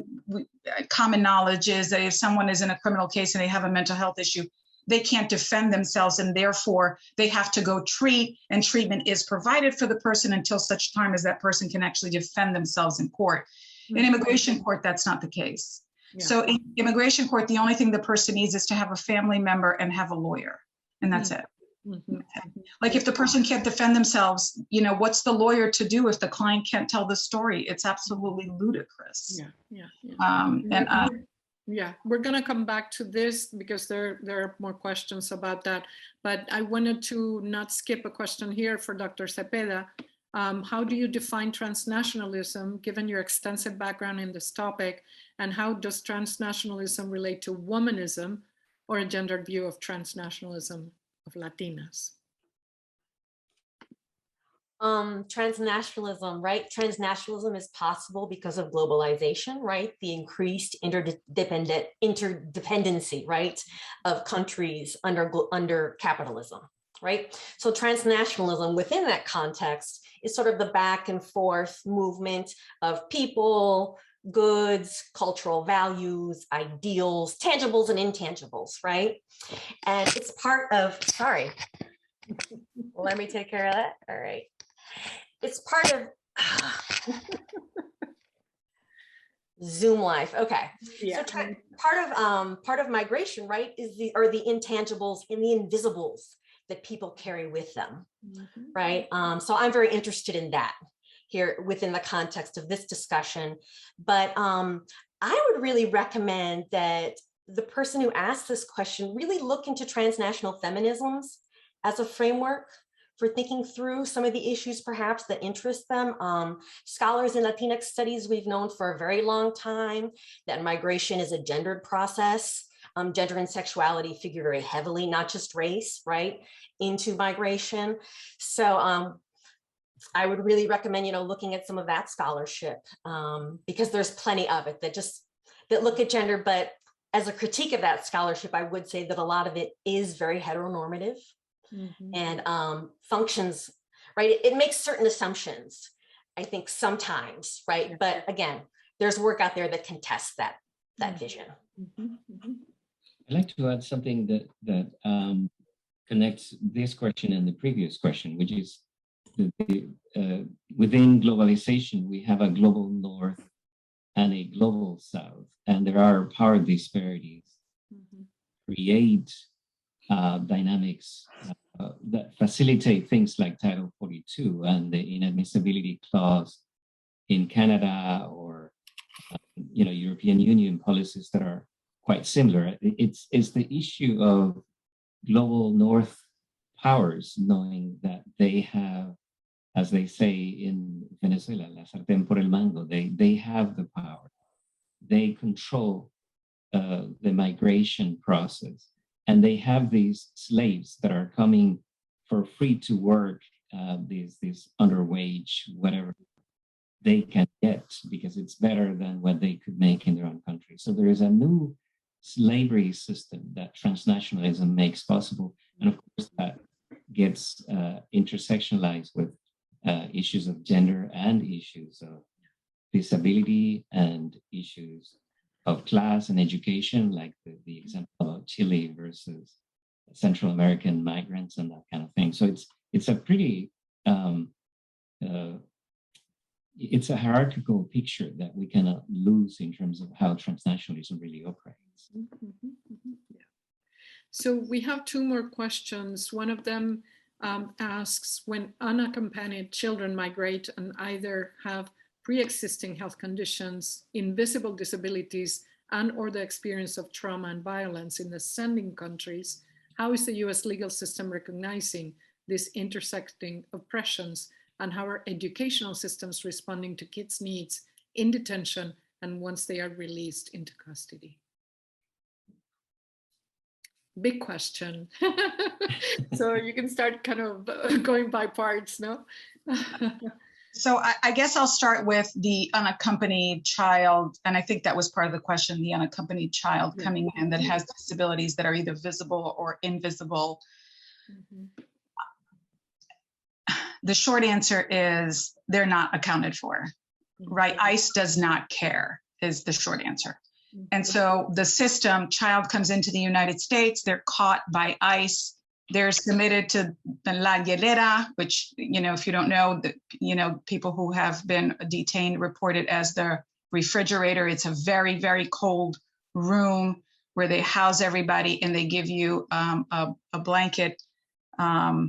common knowledge is that if someone is in a criminal case and they have a mental health issue, they can't defend themselves, and therefore they have to go treat, and treatment is provided for the person until such time as that person can actually defend themselves in court. In immigration court, that's not the case. Yeah. So in immigration court, the only thing the person needs is to have a family member and have a lawyer, and that's it. Like if the person can't defend themselves, you know, what's the lawyer to do if the client can't tell the story? It's absolutely ludicrous. Yeah, we're going to come back to this because there are more questions about that. But I wanted to not skip a question here for Dr. Cepeda. How do you define transnationalism, given your extensive background in this topic? And how does transnationalism relate to womanism or a gendered view of transnationalism of Latinas? Transnationalism, right? Transnationalism is possible because of globalization, right? The increased interdependency, right, of countries under capitalism, right? So transnationalism within that context is sort of the back and forth movement of people, goods, cultural values, ideals, tangibles and intangibles, right? And it's part of, sorry, let me take care of that. All right. It's part of Zoom life. Okay. Yeah. So part of migration, right, is the intangibles and the invisibles that people carry with them, right? So I'm very interested in that here within the context of this discussion. But I would really recommend that the person who asked this question really look into transnational feminisms as a framework for thinking through some of the issues perhaps that interest them. Scholars in Latinx studies, we've known for a very long time that migration is a gendered process. Gender and sexuality figure very heavily, not just race, right, into migration. So I would really recommend, you know, looking at some of that scholarship because there's plenty of it that look at gender, but as a critique of that scholarship, I would say that a lot of it is very heteronormative. And functions, right? It makes certain assumptions, I think sometimes, right? But again, there's work out there that can test that vision. I'd like to add something that connects this question and the previous question, which is within globalization, we have a global North and a global South, and there are power disparities create dynamics that facilitate things like Title 42 and the inadmissibility clause in Canada, or you know, European Union policies that are quite similar. It's the issue of global North powers knowing that they have, as they say in Venezuela, la sartén por el mango, they have the power. They control the migration process. And they have these slaves that are coming for free to work, these underwage, whatever they can get, because it's better than what they could make in their own country. So there is a new slavery system that transnationalism makes possible. And of course, that gets intersectionalized with issues of gender and issues of disability and issues of class and education, like the example of Chile versus Central American migrants and that kind of thing. So it's a pretty, it's a hierarchical picture that we cannot lose in terms of how transnationalism really operates. Yeah. So we have two more questions. One of them asks, when unaccompanied children migrate and either have pre-existing health conditions, invisible disabilities, and or the experience of trauma and violence in the sending countries, how is the US legal system recognizing these intersecting oppressions, and how are educational systems responding to kids' needs in detention and once they are released into custody? Big question. So you can start kind of going by parts, no? So I guess I'll start with the unaccompanied child. And I think that was part of the question, the unaccompanied child coming in that has disabilities that are either visible or invisible. Mm-hmm. The short answer is they're not accounted for, right? ICE does not care is the short answer. And so the system, child comes into the United States, they're caught by ICE, they're submitted to the La Hielera, which, you know, if you don't know, people who have been detained report it as the refrigerator. It's a very, very cold room where they house everybody and they give you a blanket. Oh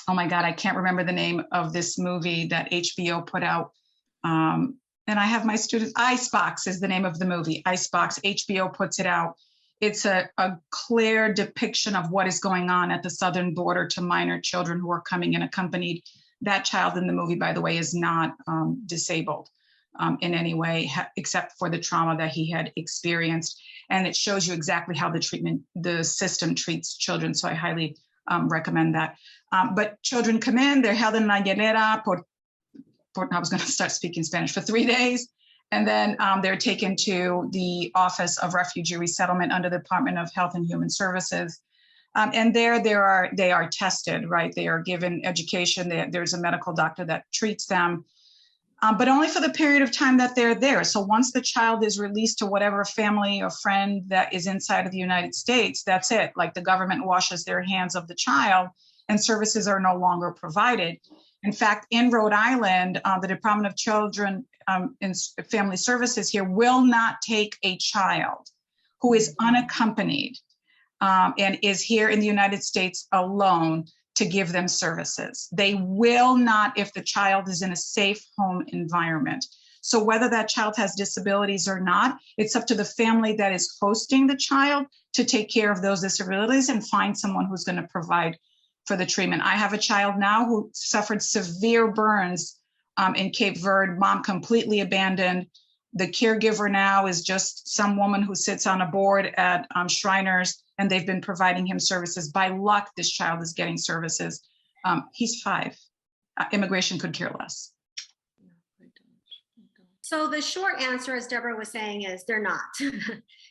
my God, I can't remember the name of this movie that HBO put out. And I have my students, Icebox is the name of the movie, Icebox, HBO puts it out. It's a clear depiction of what is going on at the southern border to minor children who are coming in accompanied. That child in the movie, by the way, is not disabled in any way, except for the trauma that he had experienced. And it shows you exactly how the system treats children. So I highly recommend that. But children come in, they're held in La Hielera I was going to start speaking Spanish for 3 days. And then they're taken to the Office of Refugee Resettlement under the Department of Health and Human Services. And there they are tested, right? They are given education. There's a medical doctor that treats them, but only for the period of time that they're there. So once the child is released to whatever family or friend that is inside of the United States, that's it. Like the government washes their hands of the child and services are no longer provided. In fact, in Rhode Island, the Department of Children and Family Services here will not take a child who is unaccompanied and is here in the United States alone to give them services. They will not if the child is in a safe home environment. So whether that child has disabilities or not, it's up to the family that is hosting the child to take care of those disabilities and find someone who's going to provide for the treatment. I have a child now who suffered severe burns in Cape Verde, mom completely abandoned. The caregiver now is just some woman who sits on a board at Shriners, and they've been providing him services. By luck, this child is getting services. He's 5. Immigration could care less. So the short answer, as Deborah was saying, is they're not.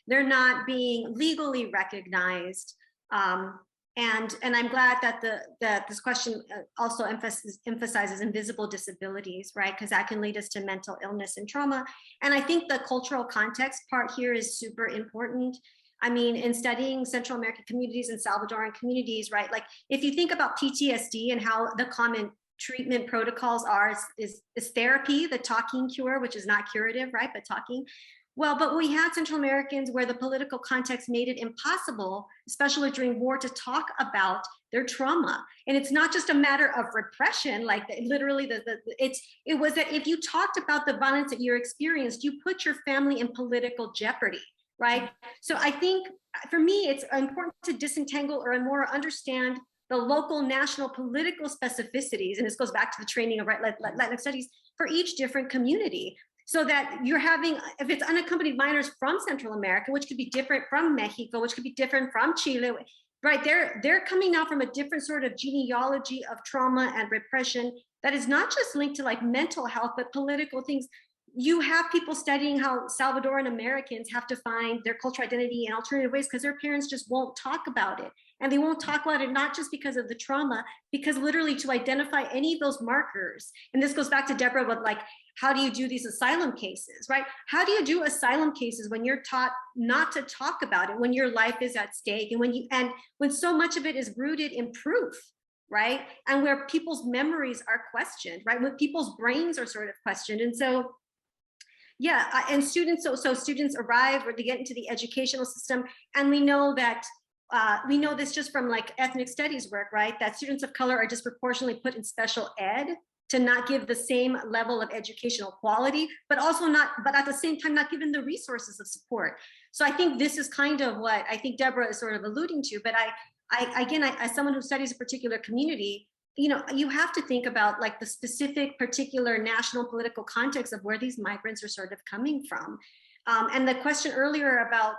They're not being legally recognized. And I'm glad that this question also emphasizes invisible disabilities, right? Because that can lead us to mental illness and trauma. And I think the cultural context part here is super important. I mean, in studying Central American communities and Salvadoran communities, right? Like if you think about PTSD and how the common treatment protocols are is therapy, the talking cure, which is not curative, right? But talking. Well, but we had Central Americans where the political context made it impossible, especially during war, to talk about their trauma. And it's not just a matter of repression, like literally it was that if you talked about the violence that you experienced, you put your family in political jeopardy, right? So I think for me, it's important to disentangle or more understand the local, national, political specificities. And this goes back to the training of Latinx Studies for each different community. So that you're having, if it's unaccompanied minors from Central America, which could be different from Mexico, which could be different from Chile, right? They're coming out from a different sort of genealogy of trauma and repression that is not just linked to like mental health, but political things. You have people studying how Salvadoran Americans have to find their cultural identity in alternative ways because their parents just won't talk about it. And they won't talk about it, not just because of the trauma, because literally to identify any of those markers. And this goes back to Deborah, but like, how do you do these asylum cases, right? How do you do asylum cases when you're taught not to talk about it, when your life is at stake, and when so much of it is rooted in proof, right? And where people's memories are questioned, right? When people's brains are sort of questioned. And so, yeah, and students, so students arrive or they get into the educational system, and we know that we know this just from like ethnic studies work, right? That students of color are disproportionately put in special ed, to not give the same level of educational quality, but at the same time, not given the resources of support. So I think this is kind of what I think Deborah is sort of alluding to, but again, as someone who studies a particular community, you have to think about like the specific particular national political context of where these migrants are sort of coming from. And the question earlier about,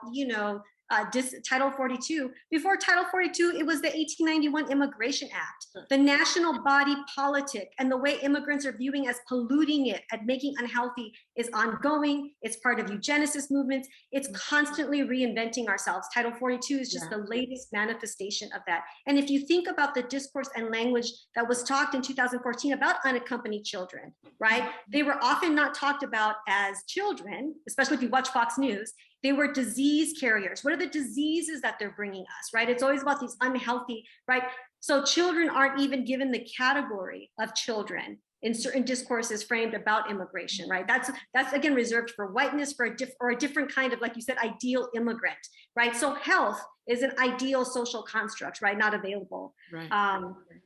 Title 42, before Title 42, it was the 1891 Immigration Act, the national body politic, and the way immigrants are viewing as polluting it and making unhealthy is ongoing. It's part of eugenicist movements. It's constantly reinventing ourselves. Title 42 is just the latest manifestation of that. And if you think about the discourse and language that was talked in 2014 about unaccompanied children, right? They were often not talked about as children, especially if you watch Fox News. They were disease carriers. What are the diseases that they're bringing us, right? It's always about these unhealthy, right? So children aren't even given the category of children in certain discourses framed about immigration, right? That's again reserved for whiteness, for a different kind of, like you said, ideal immigrant, right? So health is an ideal social construct, right? Not available. Right.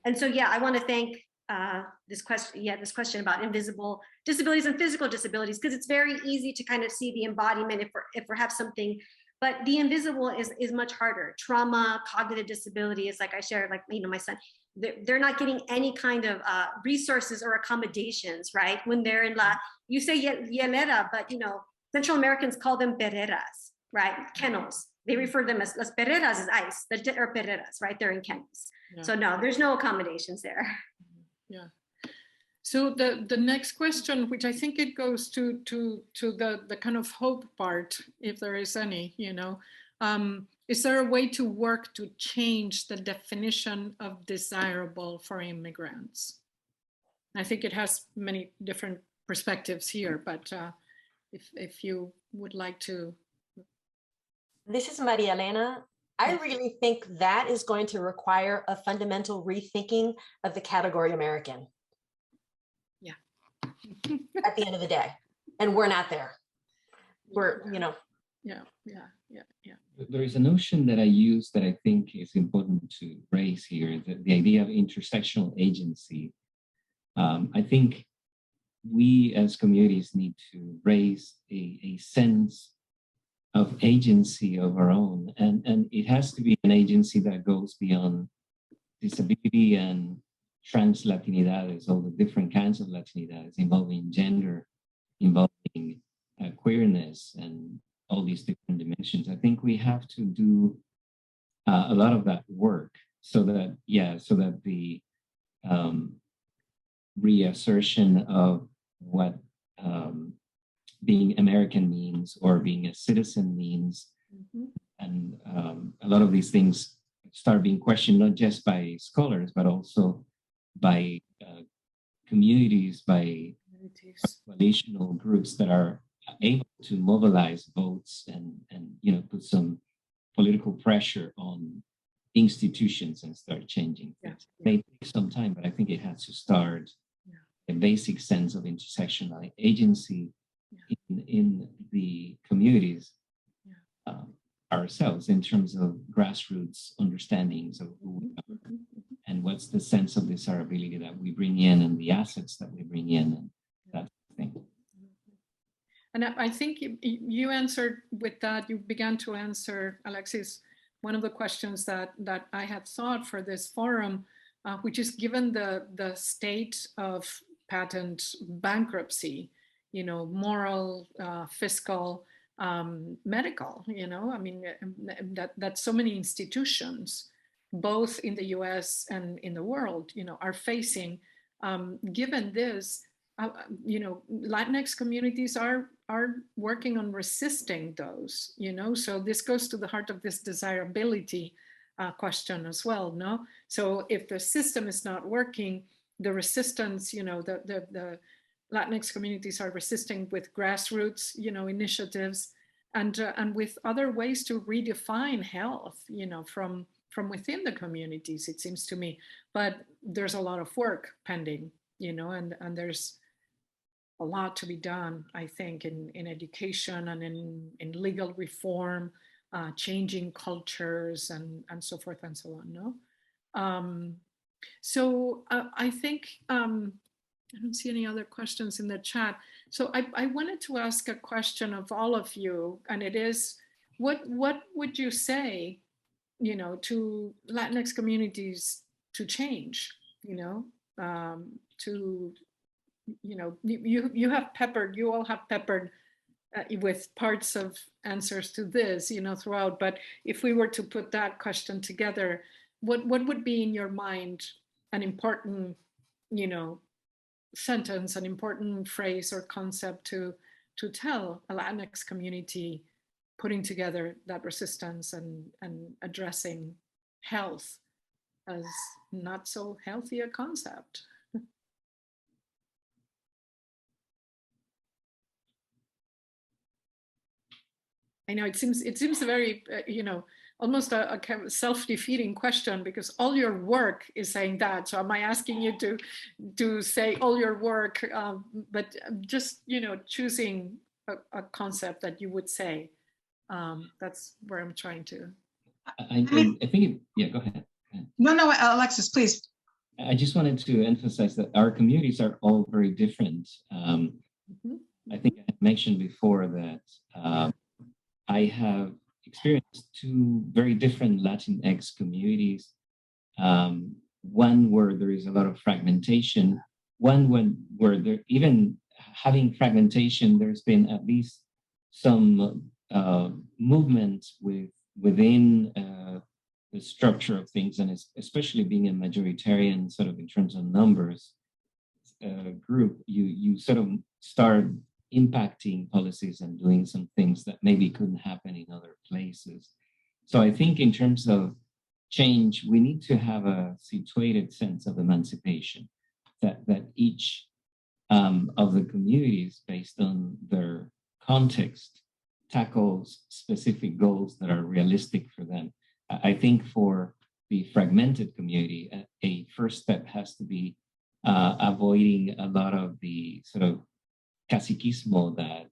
And so, yeah, I want to thank this question about invisible disabilities and physical disabilities, because it's very easy to kind of see the embodiment if we have something, but the invisible is much harder. Trauma, cognitive disability is, like I shared, like, my son, they're not getting any kind of resources or accommodations, right? When they're in you say hielera, but Central Americans call them perreras, right? Kennels. They refer to them as las perreras as ice, or perreras, right? They're in kennels. Yeah. So no, there's no accommodations there. Yeah. So the next question, which I think it goes to the kind of hope part, if there is any, is there a way to work to change the definition of desirable for immigrants? I think it has many different perspectives here, but if you would like to. This is María Elena. I really think that is going to require a fundamental rethinking of the category American. Yeah. At the end of the day. And we're not there. We're, Yeah. There is a notion that I use that I think is important to raise here, the idea of intersectional agency. I think we as communities need to raise a sense of agency of our own. And it has to be an agency that goes beyond disability and trans Latinidades, all the different kinds of Latinidades, involving gender, involving queerness, and all these different dimensions. I think we have to do a lot of that work so that the reassertion of what being American means, or being a citizen means, and a lot of these things start being questioned, not just by scholars, but also by communities, by coalitional groups that are able to mobilize votes and put some political pressure on institutions and start changing things. It may take some time, but I think it has to start a basic sense of intersectional agency in the communities ourselves, in terms of grassroots understandings of who we are and what's the sense of desirability that we bring in, and the assets that we bring in, and that thing. And I think you answered with that. You began to answer, Alexis, one of the questions that I had thought for this forum, which is, given the state of patent bankruptcy, moral, fiscal, medical, that so many institutions, both in the US and in the world, are facing, given this, Latinx communities are working on resisting those, so this goes to the heart of this desirability question as well, no? So if the system is not working, the resistance, the Latinx communities are resisting with grassroots, initiatives, and with other ways to redefine health, from within the communities, it seems to me. But there's a lot of work pending, and there's a lot to be done, I think, in education and in legal reform, changing cultures and so forth and so on, no? So I think I don't see any other questions in the chat. So I wanted to ask a question of all of you, and it is, what would you say, you know, to Latinx communities to change, you know, to, you know, you have peppered, you all have peppered with parts of answers to this, you know, throughout. But if we were to put that question together, what would be in your mind an important, you know, sentence, an important phrase or concept to tell a Latinx community putting together that resistance and addressing health as not so healthy a concept? I know it seems a very, you know, almost a kind of self-defeating question, because all your work is saying that. So am I asking you to say all your work, but just, you know, choosing a concept that you would say? That's where I'm trying to. I think, yeah, go ahead. No, Alexis, please. I just wanted to emphasize that our communities are all very different. I think I had mentioned before that I have experienced two very different Latinx communities. One where there is a lot of fragmentation, one where there, even having fragmentation, there's been at least some movement within the structure of things, and especially being a majoritarian sort of in terms of numbers group, you sort of start impacting policies and doing some things that maybe couldn't happen in other places. So I think in terms of change, we need to have a situated sense of emancipation, that each of the communities, based on their context, tackles specific goals that are realistic for them. I think for the fragmented community, a first step has to be avoiding a lot of the sort of caciquismo that,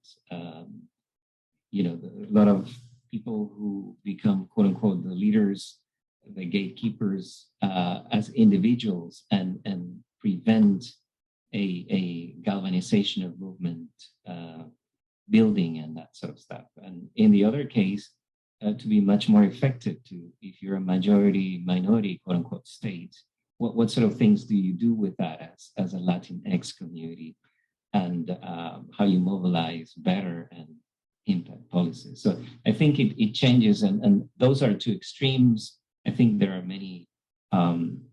you know, a lot of people who become quote unquote the leaders, the gatekeepers as individuals, and prevent a galvanization of movement building and that sort of stuff. And in the other case, to be much more effective, if you're a majority minority quote unquote state, what sort of things do you do with that as a Latinx community, and how you mobilize better and impact policies. So I think it changes, and those are two extremes. I think there are many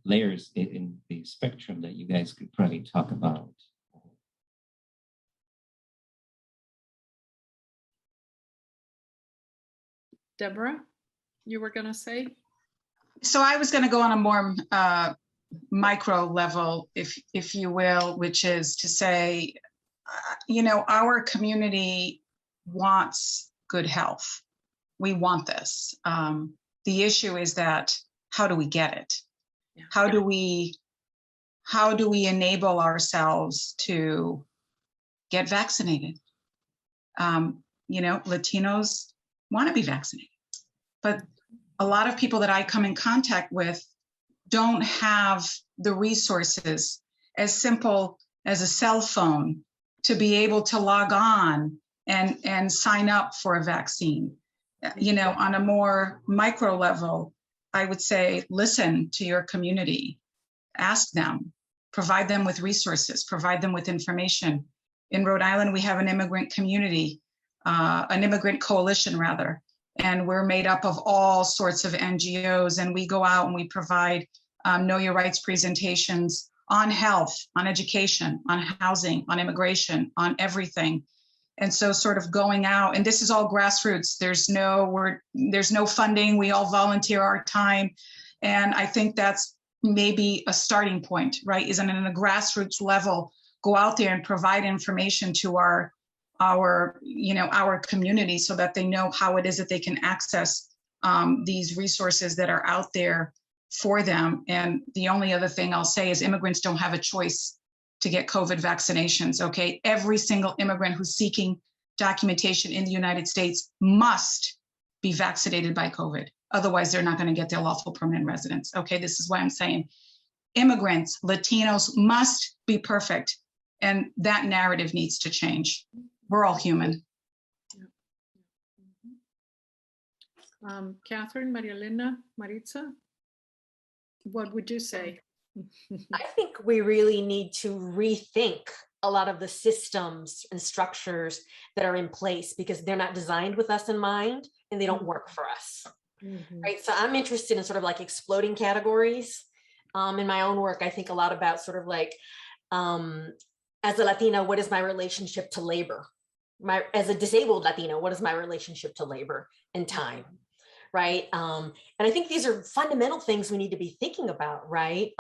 layers in the spectrum that you guys could probably talk about. Deborah, you were gonna say? So I was going to go on a more micro level, if you will, which is to say, you know, our community wants good health. We want this. The issue is that, how do we get it? Yeah. How do we enable ourselves to get vaccinated? You know, Latinos want to be vaccinated, but a lot of people that I come in contact with don't have the resources as simple as a cell phone to be able to log on and sign up for a vaccine. You know, on a more micro level, I would say, listen to your community, ask them, provide them with resources, provide them with information. In Rhode Island, we have an immigrant community, an immigrant coalition rather, and we're made up of all sorts of NGOs, and we go out and we provide Know Your Rights presentations on health, on education, on housing, on immigration, on everything. And so sort of going out, and this is all grassroots. There's no funding. We all volunteer our time. And I think that's maybe a starting point, right? Is on a grassroots level, go out there and provide information to our community so that they know how it is that they can access these resources that are out there for them. And the only other thing I'll say is immigrants don't have a choice to get COVID vaccinations, okay? Every single immigrant who's seeking documentation in the United States must be vaccinated by COVID. Otherwise, they're not gonna get their lawful permanent residence, okay? This is why I'm saying immigrants, Latinos must be perfect And that narrative needs to change. We're all human. Katherine, María Elena, Maritza, what would you say? I think we really need to rethink a lot of the systems and structures that are in place because they're not designed with us in mind and they don't work for us. Right. So I'm interested in sort of like exploding categories. In my own work, I think a lot about sort of like, as a Latina, what is my relationship to labor? As a disabled Latina, what is my relationship to labor and time? Right. And I think these are fundamental things we need to be thinking about, right?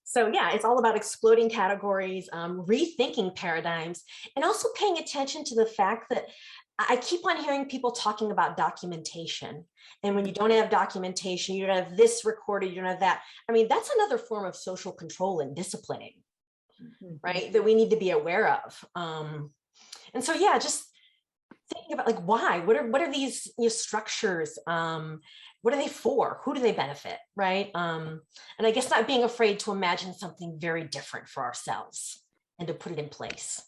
So yeah, it's all about exploding categories, rethinking paradigms, and also paying attention to the fact that I keep on hearing people talking about documentation. And when you don't have documentation, you don't have this recorded, you don't have that. I mean, that's another form of social control and disciplining, right? That we need to be aware of. And so, yeah, just thinking about like, why, what are these structures? What are they for? Who do they benefit, right? And I guess not being afraid to imagine something very different for ourselves and to put it in place.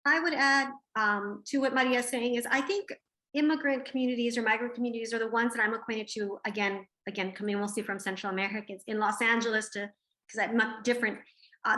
I would add to what Maria is saying is I think immigrant communities or migrant communities are the ones that I'm acquainted to, again, coming mostly from Central America, in Los Angeles because I'm not different.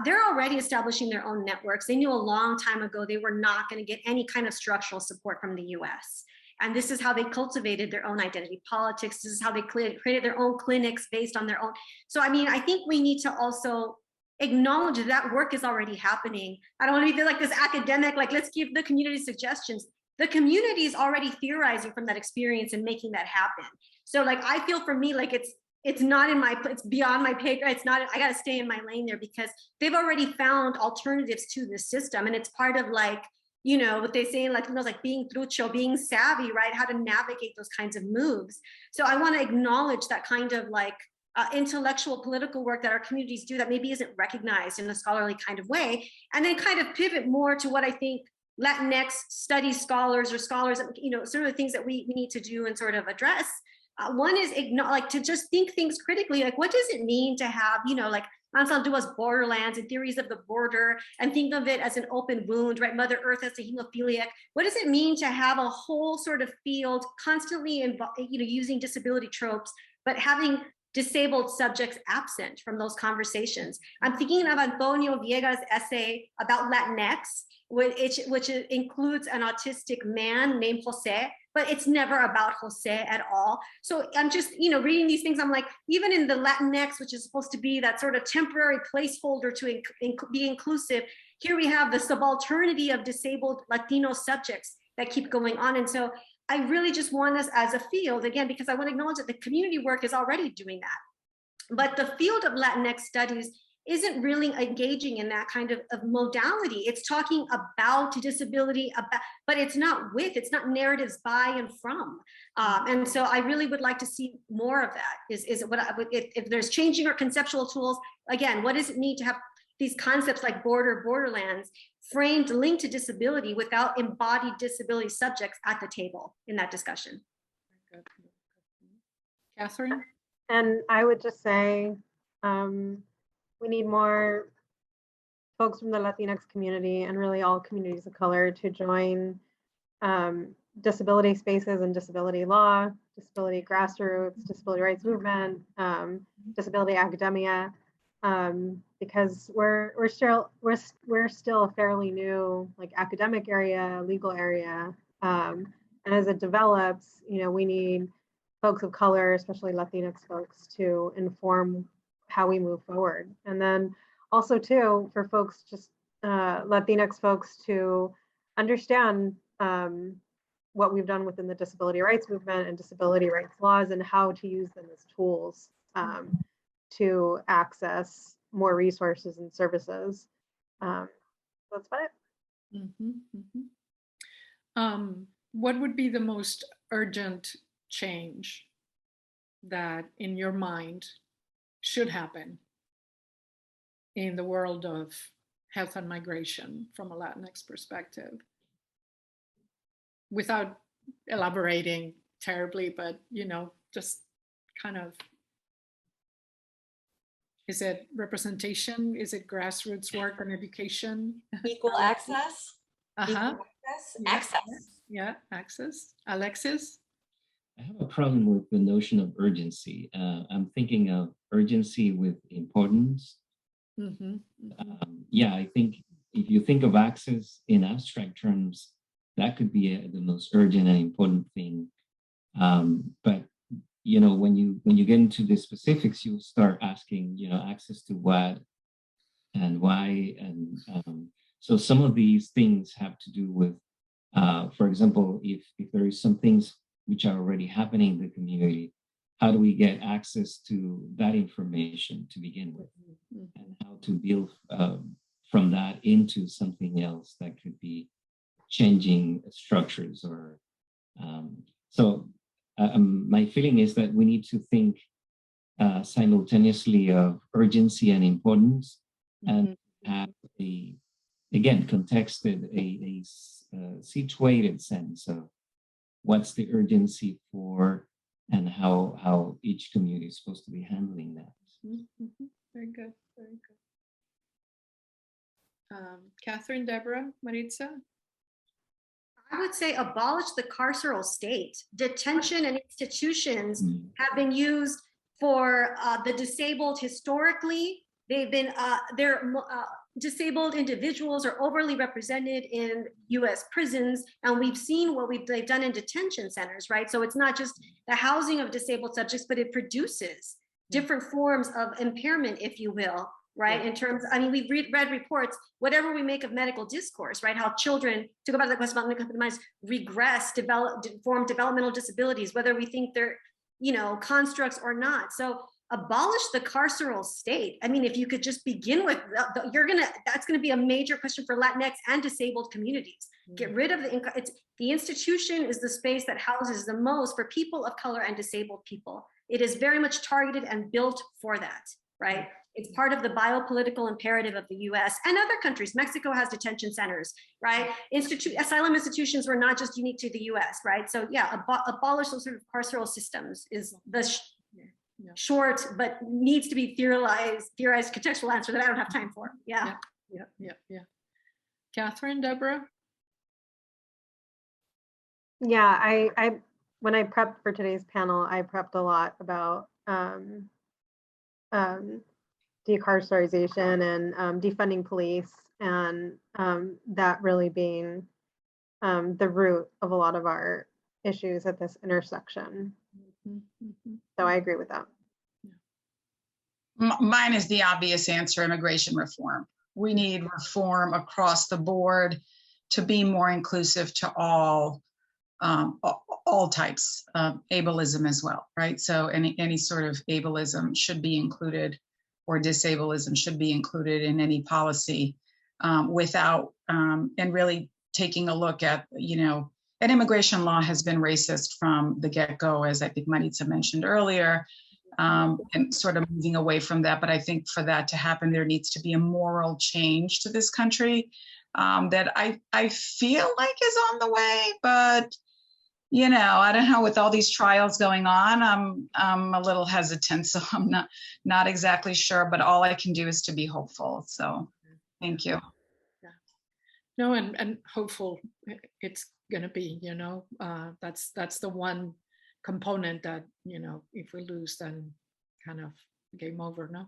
They're already establishing their own networks. They knew a long time ago they were not going to get any kind of structural support from the US. And this is how they cultivated their own identity politics. This is how they created their own clinics based on their own. So, I mean, I think we need to also acknowledge that work is already happening. I don't want to be like this academic, like, let's give the community suggestions. The community is already theorizing from that experience and making that happen. So like, I feel for me, like it's not in my, it's beyond my pay grade. It's not, I got to stay in my lane there because they've already found alternatives to the system. And it's part of like, you know, what they say in Latinos, like being trucho, being savvy, right? How to navigate those kinds of moves. So I want to acknowledge that kind of like intellectual political work that our communities do that maybe isn't recognized in a scholarly kind of way. And then kind of pivot more to what I think Latinx studies scholars or scholars, you know, sort of the things that we need to do and sort of address. One is like to just think things critically, like what does it mean to have, you know, like Ansel Dua's borderlands and theories of the border and think of it as an open wound, right? Mother Earth as a hemophiliac. What does it mean to have a whole sort of field constantly, you know, using disability tropes, but having disabled subjects absent from those conversations? I'm thinking of Antonio Viega's essay about Latinx, which includes an autistic man named Jose, but it's never about Jose at all. So I'm just, you know, reading these things, I'm like, even in the Latinx, which is supposed to be that sort of temporary placeholder to be inclusive, here we have the subalternity of disabled Latino subjects that keep going on. And so I really just want us as a field, again, because I want to acknowledge that the community work is already doing that. But the field of Latinx studies isn't really engaging in that kind of modality. It's talking about disability, but it's not narratives by and from. And so I really would like to see more of that. If there's changing our conceptual tools, again, what does it mean to have these concepts like borderlands framed, linked to disability without embodied disability subjects at the table in that discussion? Katherine? And I would just say, we need more folks from the Latinx community and really all communities of color to join disability spaces and disability law, disability grassroots, disability rights movement, disability academia, because we're still a fairly new like academic area, legal area, and as it develops, you know, we need folks of color, especially Latinx folks, to inform how we move forward. And then also too, for folks, just Latinx folks to understand what we've done within the disability rights movement and disability rights laws and how to use them as tools to access more resources and services. That's about it. What would be the most urgent change that in your mind should happen in the world of health and migration from a Latinx perspective? Without elaborating terribly, but, you know, just kind of Is it representation? Is it grassroots work on education? Equal access. Uh-huh. Access. Yeah, access. Alexis? I have a problem with the notion of urgency. I'm thinking of urgency with importance. Mm-hmm. Yeah, I think if you think of access in abstract terms, that could be the most urgent and important thing. But you know, when you get into the specifics, you start asking, you know, access to what and why, and so some of these things have to do with, for example, if there is some things which are already happening in the community, how do we get access to that information to begin with, and how to build from that into something else that could be changing structures or so. My feeling is that we need to think simultaneously of urgency and importance, and have again, contexted, a situated sense of what's the urgency for and how each community is supposed to be handling that. Very good, very good. Katherine, Deborah, Maritza? I would say abolish the carceral state. Detention and institutions have been used for the disabled historically. They've been, disabled individuals are overly represented in US prisons, and we've seen what they've done in detention centers, right? So it's not just the housing of disabled subjects, but it produces different forms of impairment, if you will, right? In terms, I mean, we've read reports, whatever we make of medical discourse, right? How children, to go back to the question about uncompromised, regress, form developmental disabilities, whether we think they're, you know, constructs or not. So abolish the carceral state. I mean, if you could just begin with, that's gonna be a major question for Latinx and disabled communities. Get rid of the institution is the space that houses the most for people of color and disabled people. It is very much targeted and built for that, right? It's part of the biopolitical imperative of the US and other countries. Mexico has detention centers, right? Asylum institutions were not just unique to the US, right? So yeah, abolish those sort of carceral systems is the short, but needs to be theorized contextual answer that I don't have time for. Yeah. Katherine, Deborah? Yeah, I when I prepped for today's panel, I prepped a lot about decarcerization and defunding police, and that really being the root of a lot of our issues at this intersection. So I agree with that. Mine is the obvious answer: immigration reform. We need reform across the board to be more inclusive to all types of ableism as well, right? So any sort of ableism should be included, or disableism should be included in any policy, without and really taking a look at, you know, and immigration law has been racist from the get-go, as I think Maritza mentioned earlier, and sort of moving away from that. But I think for that to happen, there needs to be a moral change to this country that I feel like is on the way, but you know, I don't know, with all these trials going on, I'm a little hesitant, so I'm not exactly sure, but all I can do is to be hopeful. So thank you. Yeah. No, and hopeful it's gonna be, you know, that's the one component that, you know, if we lose, then kind of game over, no?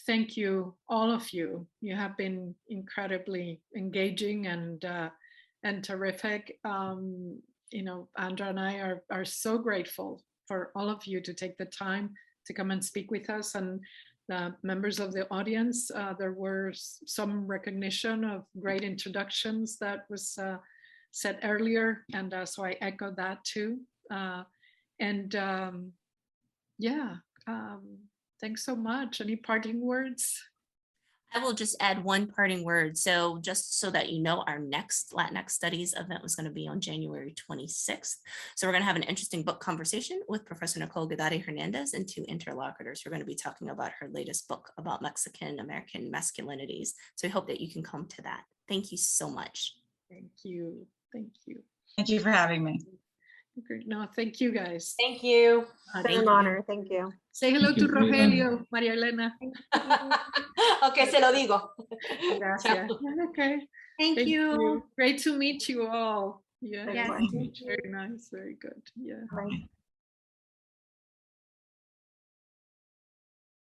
Thank you, all of you. You have been incredibly engaging and terrific. You know, Andra and I are so grateful for all of you to take the time to come and speak with us, and the members of the audience. There were some recognition of great introductions that was said earlier, and so I echo that too. Yeah, thanks so much. Any parting words? I will just add one parting word. So just so that you know, our next Latinx Studies event was going to be on January 26th. So we're going to have an interesting book conversation with Professor Nicole Godati Hernandez and two interlocutors. We're going to be talking about her latest book about Mexican American masculinities. So we hope that you can come to that. Thank you so much. Thank you. Thank you. Thank you for having me. Okay. No, thank you guys. Thank you. It's been an honor. Thank you. Say hello Thank to you very much. Rogelio, María Elena. Okay, se lo digo. Gracias. Okay. Thank you. Great to meet you all. Yeah. Yes. Likewise. Very nice. Very good. Yeah. Bye.